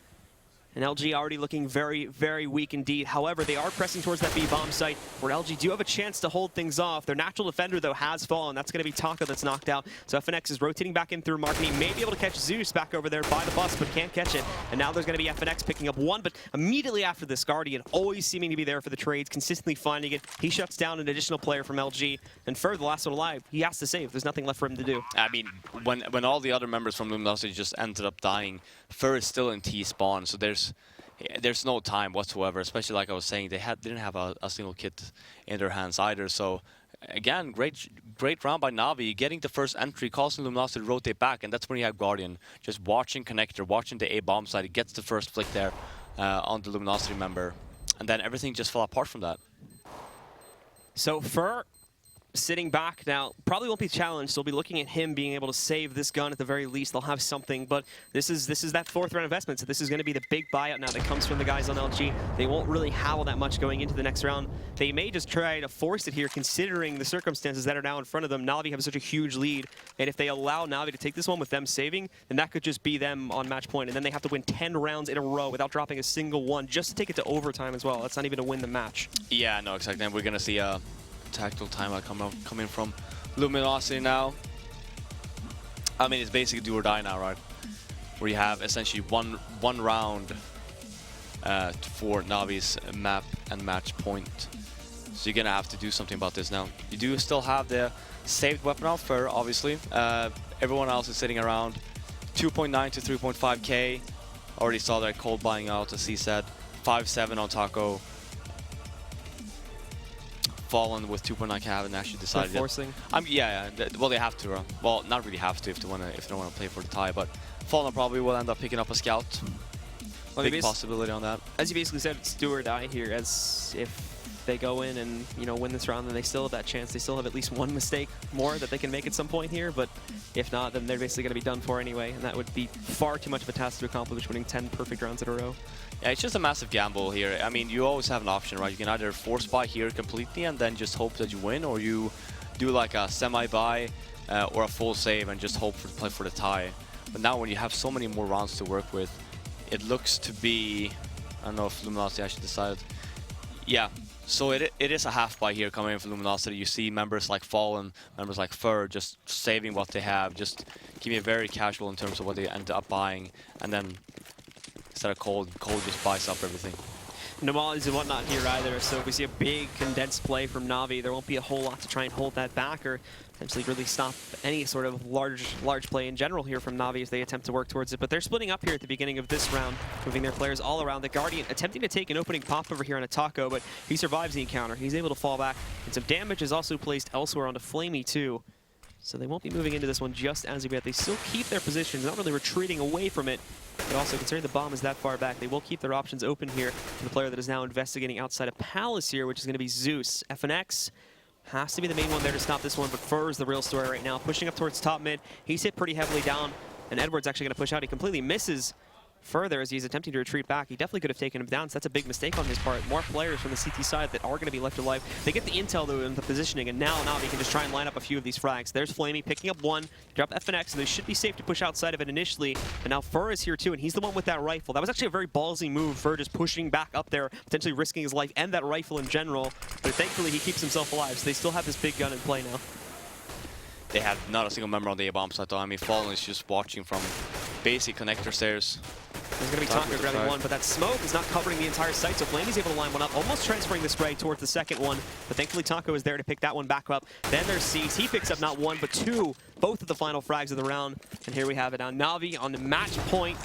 And LG already looking very, very weak indeed. However, they are pressing towards that B bomb site, where LG do have a chance to hold things off. Their natural defender, though, has fallen. That's going to be Taco that's knocked out. So FNX is rotating back in through Markney. May be able to catch Zeus back over there by the bus, but can't catch it. And now there's going to be FNX picking up one, but immediately after this, Guardian always seeming to be there for the trades, consistently finding it. He shuts down an additional player from LG. And Fer, the last one alive, he has to save. There's nothing left for him to do. I mean, when all the other members from Luminosity just ended up dying, Fer is still in T spawn, so there's no time whatsoever, especially like I was saying, they didn't have a single kit in their hands either. So again, great round by NaVi, getting the first entry, causing Luminosity to rotate back, and that's when you have Guardian just watching Connector, watching the A bomb side. He gets the first flick there on the Luminosity member, and then everything just fell apart from that. So Fer sitting back now, probably won't be challenged. They'll be looking at him being able to save this gun at the very least. They'll have something, but this is that fourth round investment. So this is going to be the big buyout now that comes from the guys on LG. They won't really have all that much going into the next round. They may just try to force it here, considering the circumstances that are now in front of them. NaVi have such a huge lead, and if they allow NaVi to take this one with them saving, then that could just be them on match point, and then they have to win 10 rounds in a row without dropping a single one, just to take it to overtime as well. That's not even to win the match. Yeah, no, exactly. And we're going to see a tactical timeout coming from Luminosity now. I mean, it's basically do or die now, right? Where you have essentially one round for Navi's map and match point. So you're gonna have to do something about this now. You do still have the saved weapon out for, obviously. Everyone else is sitting around 2.9 to 3.5k. Already saw that cold buying out, as he said. 5-7 on Taco. Fallen with 2.9k, haven't actually decided forcing. Yeah. Well, they have to. Well, not really have to if they don't want to play for the tie. But Fallen probably will end up picking up a scout. Well, big possibility on that. As you basically said, it's do or die here. As if they go in and win this round, then they still have that chance. They still have at least one mistake more that they can make at some point here. But if not, then they're basically going to be done for anyway, and that would be far too much of a task to accomplish, winning 10 perfect rounds in a row. Yeah, it's just a massive gamble here. I mean, you always have an option, right? You can either force buy here completely and then just hope that you win, or you do like a semi-buy or a full save and just hope to play for the tie. But now when you have so many more rounds to work with, it looks to be... I don't know if Luminosity actually decided. Yeah, so it is a half buy here coming in for Luminosity. You see members like Fallen, members like Fer just saving what they have, just keeping it very casual in terms of what they end up buying, and then instead of Cold just buys up everything. No mollies and whatnot here either, so if we see a big condensed play from NaVi, there won't be a whole lot to try and hold that back or potentially really stop any sort of large play in general here from NaVi as they attempt to work towards it. But they're splitting up here at the beginning of this round, moving their players all around. The Guardian attempting to take an opening pop over here on a Taco, but he survives the encounter. He's able to fall back, and some damage is also placed elsewhere onto Flamey too. So they won't be moving into this one just as of yet. They still keep their positions, not really retreating away from it, but also considering the bomb is that far back, they will keep their options open here for the player that is now investigating outside of Palace here, which is going to be Zeus. FNX has to be the main one there to stop this one, but Fer is the real story right now. Pushing up towards top mid, he's hit pretty heavily down, and Edward's actually going to push out. He completely misses further as he's attempting to retreat back. He definitely could have taken him down, so that's a big mistake on his part. More players from the CT side that are going to be left alive. They get the intel though in the positioning, and now NaVi can just try and line up a few of these frags. There's Flamey picking up one, drop FNX, so they should be safe to push outside of it initially. But now Fer is here too, and he's the one with that rifle. That was actually a very ballsy move, Fer just pushing back up there, potentially risking his life and that rifle in general. But thankfully he keeps himself alive, so they still have this big gun in play now. They have not a single member on the A-bomb side though. I mean, Fallen is just watching from basic connector stairs. There's going to be Taco grabbing one, but that smoke is not covering the entire site, so Flamey's able to line one up, almost transferring the spray towards the second one, but thankfully Taco is there to pick that one back up. Then there's Cease. He picks up not one, but two, both of the final frags of the round, and here we have it now. NaVi on the match point,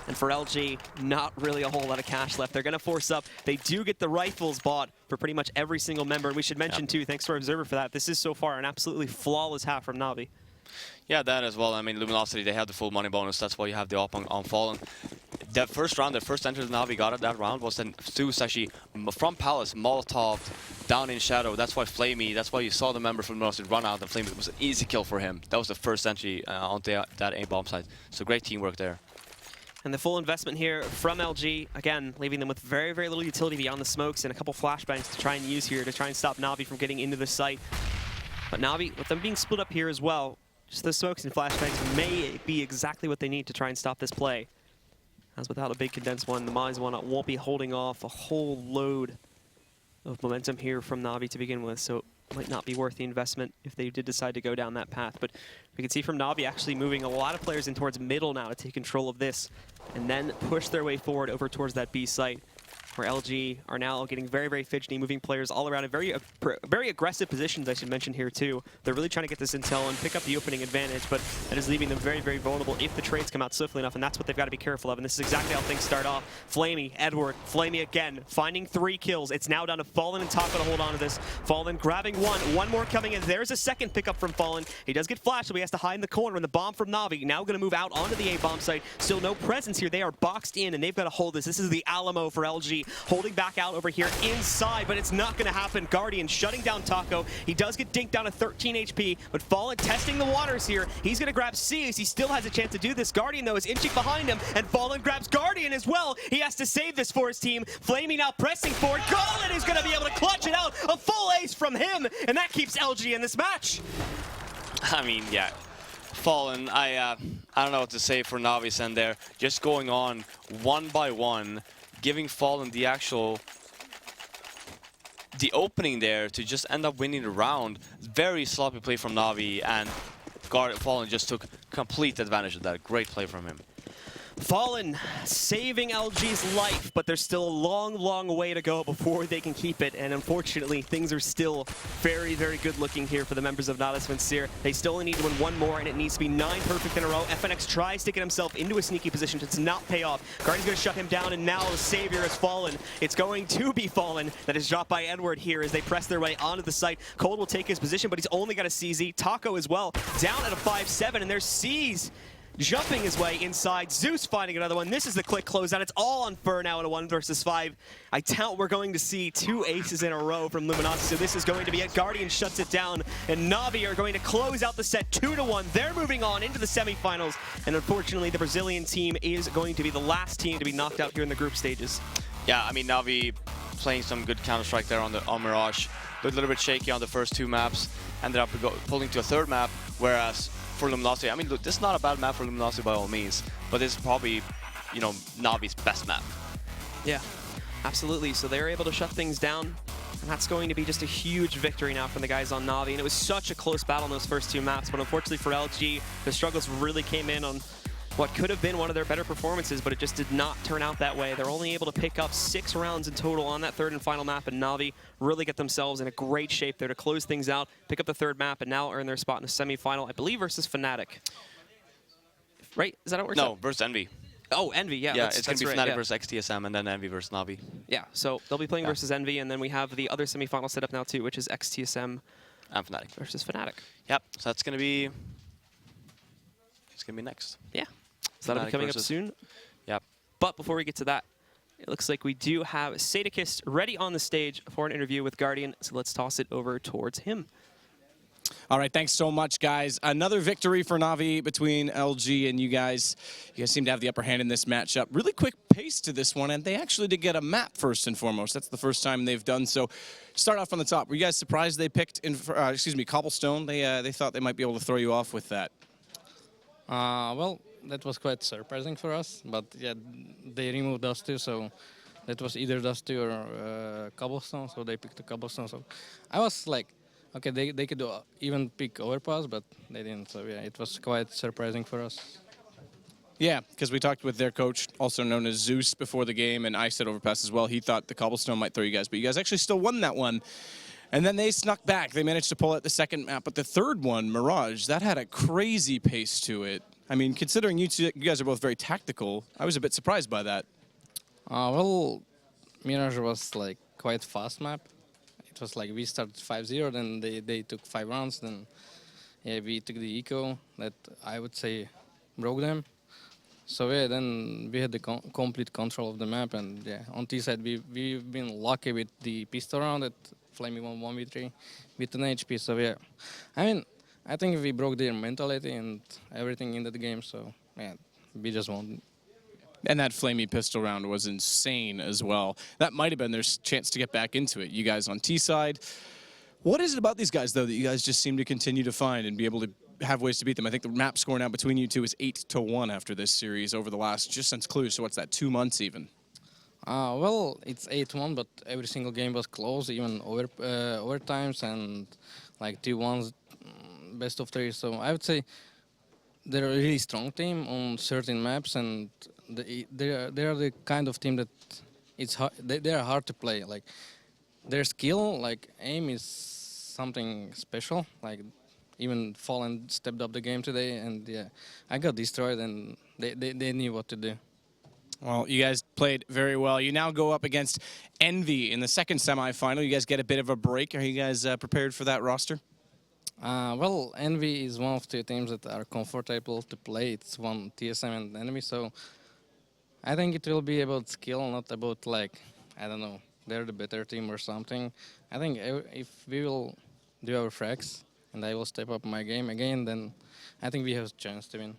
and for LG, not really a whole lot of cash left. They're going to force up. They do get the rifles bought for pretty much every single member, and we should mention too, thanks to our observer for that, this is so far an absolutely flawless half from NaVi. Yeah, that as well. I mean, Luminosity, they have the full money bonus. That's why you have the op on Fallen. The first round, the first entry NaVi got at that round was then Zeus actually from Palace, Molotov down in Shadow. That's why Flamey, that's why you saw the member from Luminosity run out, and Flamey, it was an easy kill for him. That was the first entry on that A-bomb side. So great teamwork there. And the full investment here from LG, again, leaving them with very, very little utility beyond the smokes and a couple flashbangs to try and use here to try and stop NaVi from getting into the site. But NaVi, with them being split up here as well, just the smokes and flashbangs may be exactly what they need to try and stop this play. as without a big condensed one, the Mize one won't be holding off a whole load of momentum here from NaVi to begin with, so it might not be worth the investment if they did decide to go down that path. But we can see from NaVi actually moving a lot of players in towards middle now to take control of this, and then push their way forward over towards that B site, where LG are now getting very, very fidgety, moving players all around in very aggressive positions, I should mention here too. They're really trying to get this intel and pick up the opening advantage, but that is leaving them very, very vulnerable if the trades come out swiftly enough, and that's what they've got to be careful of, and this is exactly how things start off. Flamey, Edward, Flamey again, finding 3 kills. It's now down to Fallen and Taco to hold on to this. Fallen grabbing one more coming in. There's a second pickup from Fallen. He does get flashed, so he has to hide in the corner, and the bomb from NaVi now going to move out onto the A-bomb site. Still no presence here. They are boxed in, and they've got to hold this. This is the Alamo for LG, holding back out over here inside, but it's not going to happen. Guardian shutting down Taco. He does get dinked down to 13 HP, but Fallen testing the waters here. He's going to grab C as he still has a chance to do this. Guardian, though, is inching behind him, and Fallen grabs Guardian as well. He has to save this for his team. Flamey now pressing forward. Golden is going to be able to clutch it out. A full ace from him, and that keeps LG in this match. I mean, yeah. Fallen, I don't know what to say for NaVi's end there. Just going on one by one, giving Fallen the opening there to just end up winning the round. Very sloppy play from NaVi, and Fallen just took complete advantage of that. Great play from him. Fallen saving LG's life, but there's still a long, long way to go before they can keep it, and unfortunately, things are still very, very good looking here for the members of Nautilus Vincere. They still only need to win 1 more, and it needs to be 9 perfect in a row. FNX tries to get himself into a sneaky position to not pay off. Guardian's going to shut him down, and now the savior is Fallen. It's going to be Fallen that is dropped by Edward here as they press their way onto the site. Cold will take his position, but he's only got a CZ. Taco as well, down at a 5-7, and there's C's jumping his way inside. Zeus finding another one. This is the quick closeout. It's all on Fur now in a 1 versus 5. I doubt we're going to see 2 aces in a row from Luminosity, so this is going to be it. Guardian shuts it down, and NaVi are going to close out the set 2-1. They're moving on into the semifinals, and unfortunately, the Brazilian team is going to be the last team to be knocked out here in the group stages. Yeah, I mean, NaVi playing some good Counterstrike there on Mirage. Looked a little bit shaky on the first 2 maps. Ended up pulling to a 3rd map, whereas for Luminosity, I mean, look, this is not a bad map for Luminosity by all means, but this is probably, you know, NaVi's best map. Yeah, absolutely. So they're able to shut things down, and that's going to be just a huge victory now from the guys on NaVi. And it was such a close battle in those first 2 maps, but unfortunately for LG, the struggles really came in on what could have been one of their better performances, but it just did not turn out that way. They're only able to pick up 6 rounds in total on that 3rd and final map, and NaVi really get themselves in a great shape there to close things out, pick up the 3rd map, and now earn their spot in the semifinal, I believe, versus Fnatic. Right? Is that how it works? No, out? versus Envy. Oh, Envy, yeah. Yeah, it's going to be Fnatic yeah. versus XTSM, and then Envy versus NaVi. Yeah, so they'll be playing versus Envy, and then we have the other semifinal set up now too, which is XTSM and Fnatic versus Fnatic. Yep, so that's going to be... It's going to be next. Yeah. So that'll be coming up soon. Yep. But before we get to that, it looks like we do have Sadakist ready on the stage for an interview with Guardian, so let's toss it over towards him. All right, thanks so much, guys. Another victory for NaVi between LG and you guys. You guys seem to have the upper hand in this matchup. Really quick pace to this one, and they actually did get a map first and foremost. That's the first time they've done so. Start off from the top. Were you guys surprised they picked, Cobblestone? They thought they might be able to throw you off with that. Well, that was quite surprising for us, but yeah, they removed Dust 2, so that was either Dust 2 or Cobblestone, so they picked the Cobblestone. So I was like, okay, they could even pick Overpass, but they didn't, so yeah, it was quite surprising for us. Yeah, because we talked with their coach, also known as Zeus, before the game, and I said Overpass as well. He thought the Cobblestone might throw you guys, but you guys actually still won that one. And then they snuck back. They managed to pull out the 2nd map, but the 3rd one, Mirage, that had a crazy pace to it. I mean, considering you guys are both very tactical, I was a bit surprised by that. Well, Mirage was like quite fast map. It was like we started 5-0, then they took 5 rounds, then yeah, we took the eco that I would say broke them. So yeah, then we had the complete control of the map, and yeah, on T side we've been lucky with the pistol round that Flamey won 1v3 with an HP. So yeah, I mean, I think we broke their mentality and everything in the game. So yeah, we just won. And that Flamey pistol round was insane as well. That might have been their chance to get back into it. You guys on T side. What is it about these guys, though, that you guys just seem to continue to find and be able to have ways to beat them. I think the map score now between you two is 8-1 after this series over the last, just since Clue, so what's that, 2 months even? Well, it's 8-1, but every single game was close, even overtimes and like 2-1s, best of 3. So I would say they're a really strong team on certain maps, and they are the kind of team that it's hard, they are hard to play. Like their skill, like aim, is something special. Like even Fallen stepped up the game today, and yeah, I got destroyed, and they knew what to do. Well, you guys played very well. You now go up against NaVi in the second semifinal. You guys get a bit of a break. Are you guys prepared for that roster? Well, NaVi is one of the teams that are comfortable to play. It's one TSM and enemy, so I think it will be about skill, not about like, I don't know, they're the better team or something. I think if we will do our frags and I will step up my game again, then I think we have a chance to win.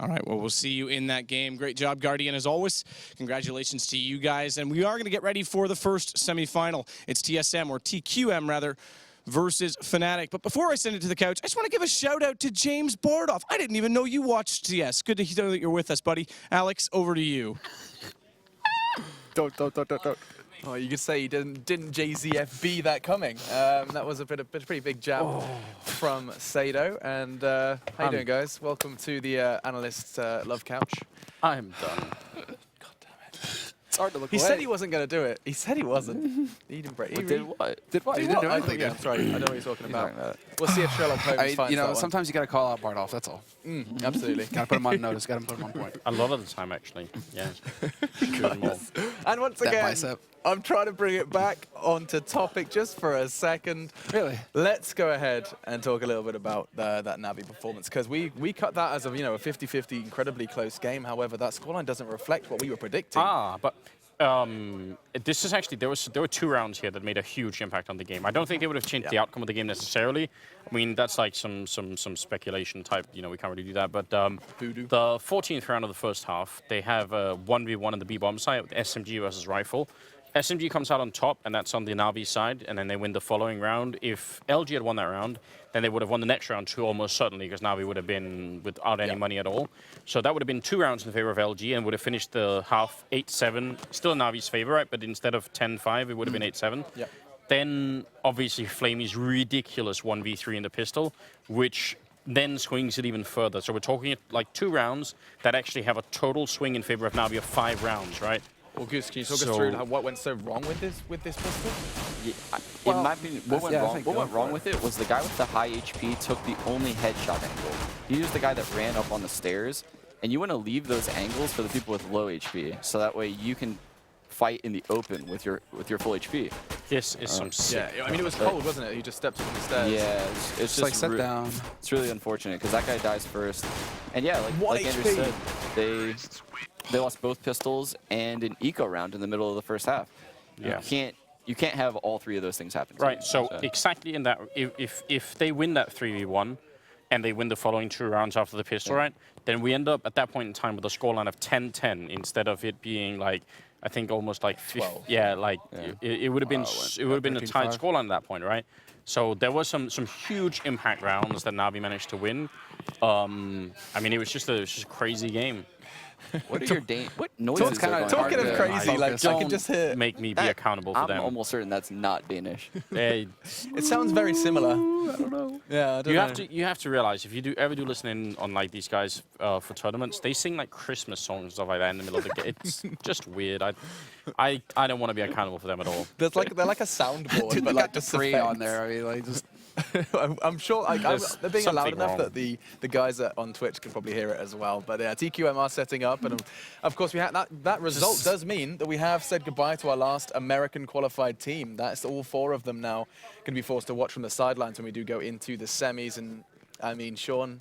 All right, well, we'll see you in that game. Great job, Guardian, as always. Congratulations to you guys. And we are going to get ready for the first semifinal. It's TSM, or TQM, rather, versus Fnatic. But before I send it to the couch, I just want to give a shout-out to James Bardoff. I didn't even know you watched TS. Good to know that you're with us, buddy. Alex, over to you. Don't. Oh, you could say you didn't JZFB that coming. That was a pretty big jab from Sado. And how you doing, guys? Welcome to the Analyst Love Couch. I'm done. God damn it. It's hard to look He away. said he wasn't going to do it. He said he wasn't. He didn't break. Did what? Did what? He He didn't didn't do anything. Yeah, I'm sorry. I don't know what you're talking about. talking about? We'll see if Sherlock Holmes finds You know, that sometimes you got to call out Bardoff, that's all. one. Absolutely. Got to put him on notice, got to put him on point. A lot of the time, actually. Yeah. Good more. And once That again, bicep. I'm trying to bring it back onto topic just for a second. Really? Let's go ahead and talk a little bit about that NaVi performance, because we cut that as a 50-50 incredibly close game. However, that scoreline doesn't reflect what we were predicting. But this is actually, there were 2 rounds here that made a huge impact on the game. I don't think it would have changed the outcome of the game necessarily. I mean, that's like some speculation type, we can't really do that. But the 14th round of the first half, they have a 1v1 on the B-bomb side with SMG versus Rifle. SMG comes out on top, and that's on the NaVi side, and then they win the following round. If LG had won that round, then they would have won the next round too, almost certainly, because NaVi would have been without any money at all. So that would have been 2 rounds in favor of LG, and would have finished the half 8-7, still in NaVi's favor, right? But instead of 10-5, it would have been 8-7. Yep. Then, obviously, Flamey's ridiculous 1v3 in the pistol, which then swings it even further. So we're talking like 2 rounds that actually have a total swing in favor of NaVi of 5 rounds, right? Well, Goose, can you talk us through what went so wrong with this pistol? Yeah, in my opinion, what went wrong with it was the guy with the high HP took the only headshot angle. He used the guy that ran up on the stairs, and you want to leave those angles for the people with low HP, so that way you can fight in the open with your full HP. This is some sick. Yeah, I mean, it was cold, wasn't it? He just stepped up on the stairs. Yeah, it's just like sit down. It's really unfortunate because that guy dies first. And yeah, like Andrew said, they lost both pistols and an eco round in the middle of the first half. Yeah. You can't have all 3 of those things happen. Right, so exactly in that, if they win that 3v1 and they win the following 2 rounds after the pistol, right, then we end up at that point in time with a scoreline of 10-10 instead of it being like, I think almost like 12. Yeah, like it would have been a tight scoreline at that point, right? So there was some huge impact rounds that NaVi managed to win. I mean, it was just a crazy game. What are your what noises are going Talking on? of crazy, like I can just hear. Make me be accountable for them. I'm almost certain that's not Danish. It sounds very similar. I don't know. Yeah, I don't know. You have to realize, if you ever do listen in on like these guys for tournaments, they sing like Christmas songs and stuff like that in the middle of the game. It's just weird. I don't want to be accountable for them at all. They're like a soundboard, Dude, but they like got the just three effects. on there. I mean, like just. I'm sure they're being allowed something enough wrong. that the guys on Twitch can probably hear it as well. But yeah, TQM are setting up, and of course we have that result does mean that we have said goodbye to our last American qualified team. That's all 4 of them now going to be forced to watch from the sidelines when we do go into the semis. And I mean, Sean,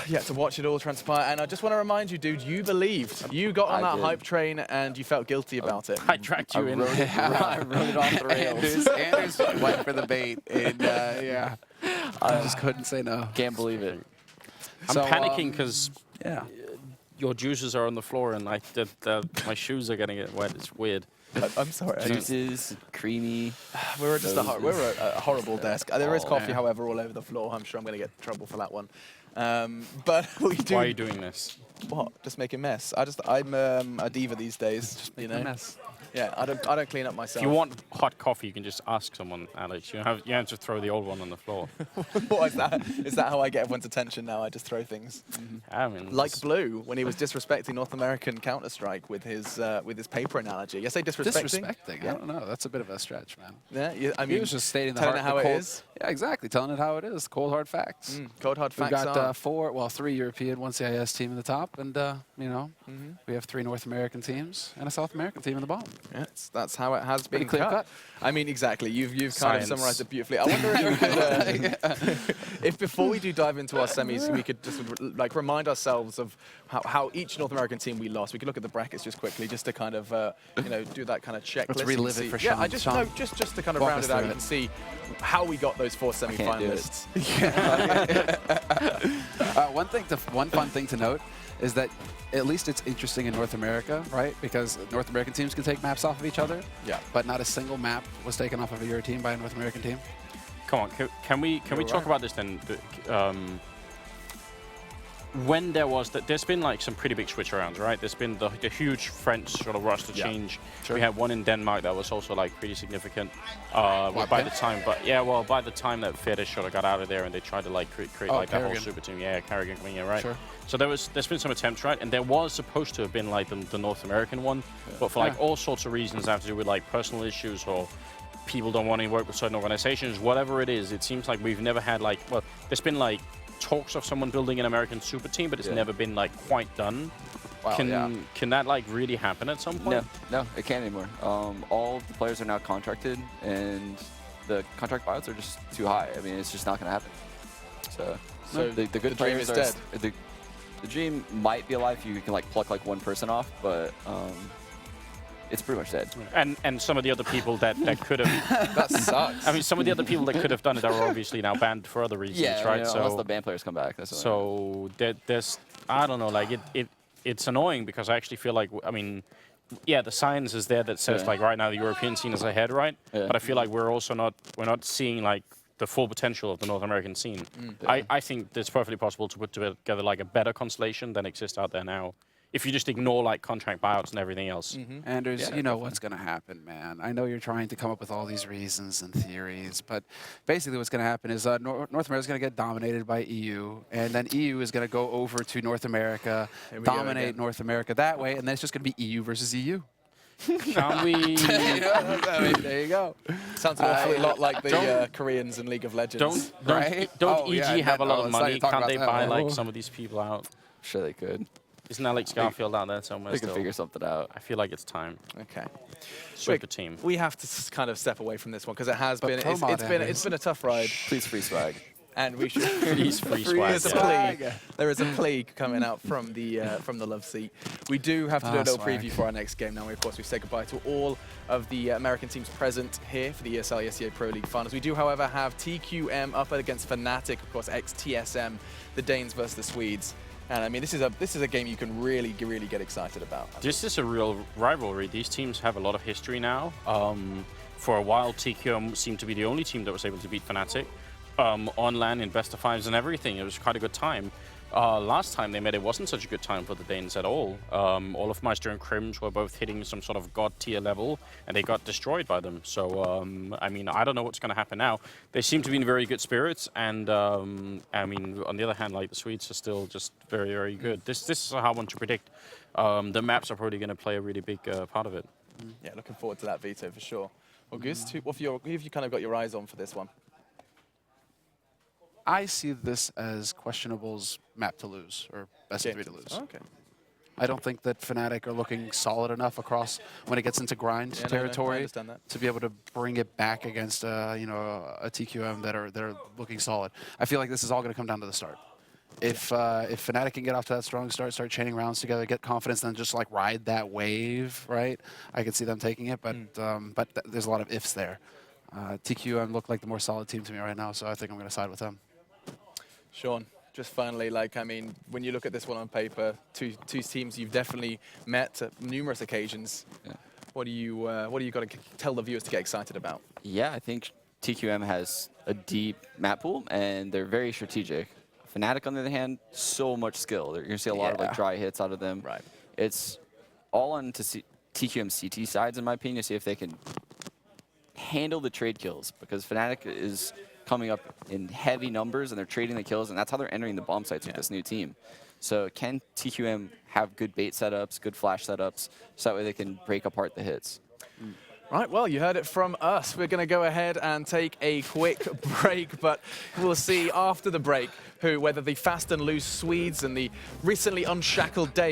yeah, to watch it all transpire. And I just want to remind you, dude, you believed. You got on that hype train and you felt guilty about it. I dragged you in. I rode it off the rails. Anders went for the bait, and yeah, I just couldn't say no. Can't believe it. I'm panicking because Yeah. your juices are on the floor and like my shoes are getting wet. It's weird. I'm sorry. Juices, creamy. We're just we're a horrible desk. There is coffee, however, all over the floor. I'm sure I'm going to get in trouble for that one. But we do. Why are you doing this? What? Just make a mess. I'm a diva these days. Just Make a mess. Yeah, I don't clean up myself. If you want hot coffee, you can just ask someone, Alex. You have to throw the old one on the floor. What is that? Is that how I get everyone's attention now? I just throw things. I mean, Like Blue when he was disrespecting North American Counterstrike with his paper analogy. Yes, I disrespecting. Disrespecting? I don't know. That's a bit of a stretch, man. Yeah, I mean, He was just stating telling it how it is. Yeah, exactly. Telling it how it is. Cold hard facts. Cold hard We've facts are. got 3 European, 1 CIS team in the top, and you know, we have 3 North American teams and a South American team in the bottom. Yeah, that's how it has been Pretty clear cut. I mean, exactly. You've kind Science. of summarized it beautifully. I wonder if we could, if before we do dive into our semis, we could just like remind ourselves of how each North American team we lost. We could look at the brackets just quickly, just to kind of you know, do that kind of checklist. Let's relive it for Sean. Sean. Yeah, Sean, no, just to kind of walk round us it out. through You it. can see how we got those 4 semi-finalists. One fun thing to note is that at least it's interesting in North America, right? Because North American teams can take maps off of each other. Yeah. But not a single map was taken off of a Euro team by a North American team. come on, can we talk about this then? When there's been like some pretty big switch arounds, right? There's been the huge French sort of rush to change. Sure. We had one in Denmark that was also like pretty significant. By the time that Fede sort of got out of there and they tried to like create like that whole super team, Carrigan coming in, right? Sure. So there's been some attempts, right? And there was supposed to have been like the North American one, but for like all sorts of reasons that have to do with like personal issues or people don't want to work with certain organizations, whatever it is, it seems like we've never had like, well, there's been like talks of someone building an American super team, but it's never been like quite done. Wow, Can that like really happen at some point? No, it can't anymore. All of the players are now contracted, and the contract buyouts are just too high. I mean, it's just not going to happen. So the good the dream players is dead. The dream might be alive if you can like pluck like one person off, but it's pretty much dead. And some of the other people that could have That sucks. I mean, some of the other people that could have done it are obviously now banned for other reasons, right? You know, unless the band players come back. That's So there's, I don't know, like it's annoying because I actually feel like, I mean, yeah, the science is there that says like right now the European scene is ahead, right? Yeah. But I feel like we're not seeing like the full potential of the North American scene. I think it's perfectly possible to put together like a better constellation than exists out there now. If you just ignore like contract buyouts and everything else. Anders, you know what's going to happen, man. I know you're trying to come up with all these reasons and theories, but basically what's going to happen is North America is going to get dominated by EU, and then EU is going to go over to North America, dominate North America that way, and then it's just going to be EU versus EU. Can we? There you go. Sounds an awfully lot like the Koreans in League of Legends. Don't EG have a lot of money? Can't they buy like Oh. some of these people out? Sure they could. Isn't Alex Garfield out there somewhere They can still? figure something out. I feel like it's time. Okay. Super team. We have to kind of step away from this one because it has been promo it's been a tough ride, Please free swag. and we should Please free swag. There's a plea. There is a plea coming out from the love seat. We do have to do a little swag. preview for our next game. Now, of course, we say goodbye to all of the American teams present here for the ESL ESEA Pro League finals. We do, however, have TQM up against Fnatic, of course, ex-TSM, the Danes versus the Swedes. And I mean, this is a game you can really get excited about. This is a real rivalry. These teams have a lot of history now. For a while, TQM seemed to be the only team that was able to beat Fnatic. On LAN in best of fives and everything. It was quite a good time. Last time they met, it wasn't such a good time for the Danes at all. All of Meister and Crims were both hitting some sort of god tier level, and they got destroyed by them. So, I mean, I don't know what's going to happen now. They seem to be in very good spirits, and I mean, on the other hand, like the Swedes are still just very good. This is a hard one to predict. The maps are probably going to play a really big part of it. Yeah, looking forward to that, Vito, for sure. August, who have you kind of got your eyes on for this one? I see this as Questionable's map to lose, or best of 3 to lose. Oh, okay. I don't think that Fnatic are looking solid enough across when it gets into grind I territory understand that. to be able to bring it back against you know, a TQM that are looking solid. I feel like this is all going to come down to the start. If Fnatic can get off to that strong start chaining rounds together, get confidence, then just like ride that wave, right? I could see them taking it, but there's a lot of ifs there. TQM look like the more solid team to me right now, so I think I'm going to side with them. Sean, just finally, like, I mean, when you look at this one on paper, two teams you've definitely met at numerous occasions. Yeah. What do you got to tell the viewers to get excited about? Yeah, I think TQM has a deep map pool, and they're very strategic. Fnatic, on the other hand, so much skill. You're going to see a lot of like dry hits out of them. Right. It's all on to TQM CT sides, in my opinion, to see if they can handle the trade kills, because Fnatic is coming up in heavy numbers, and they're trading the kills, and that's how they're entering the bomb sites with this new team. So can TQM have good bait setups, good flash setups, so that way they can break apart the hits? Right, well, you heard it from us. We're going to go ahead and take a quick break, but we'll see after the break whether the fast and loose Swedes and the recently unshackled Dave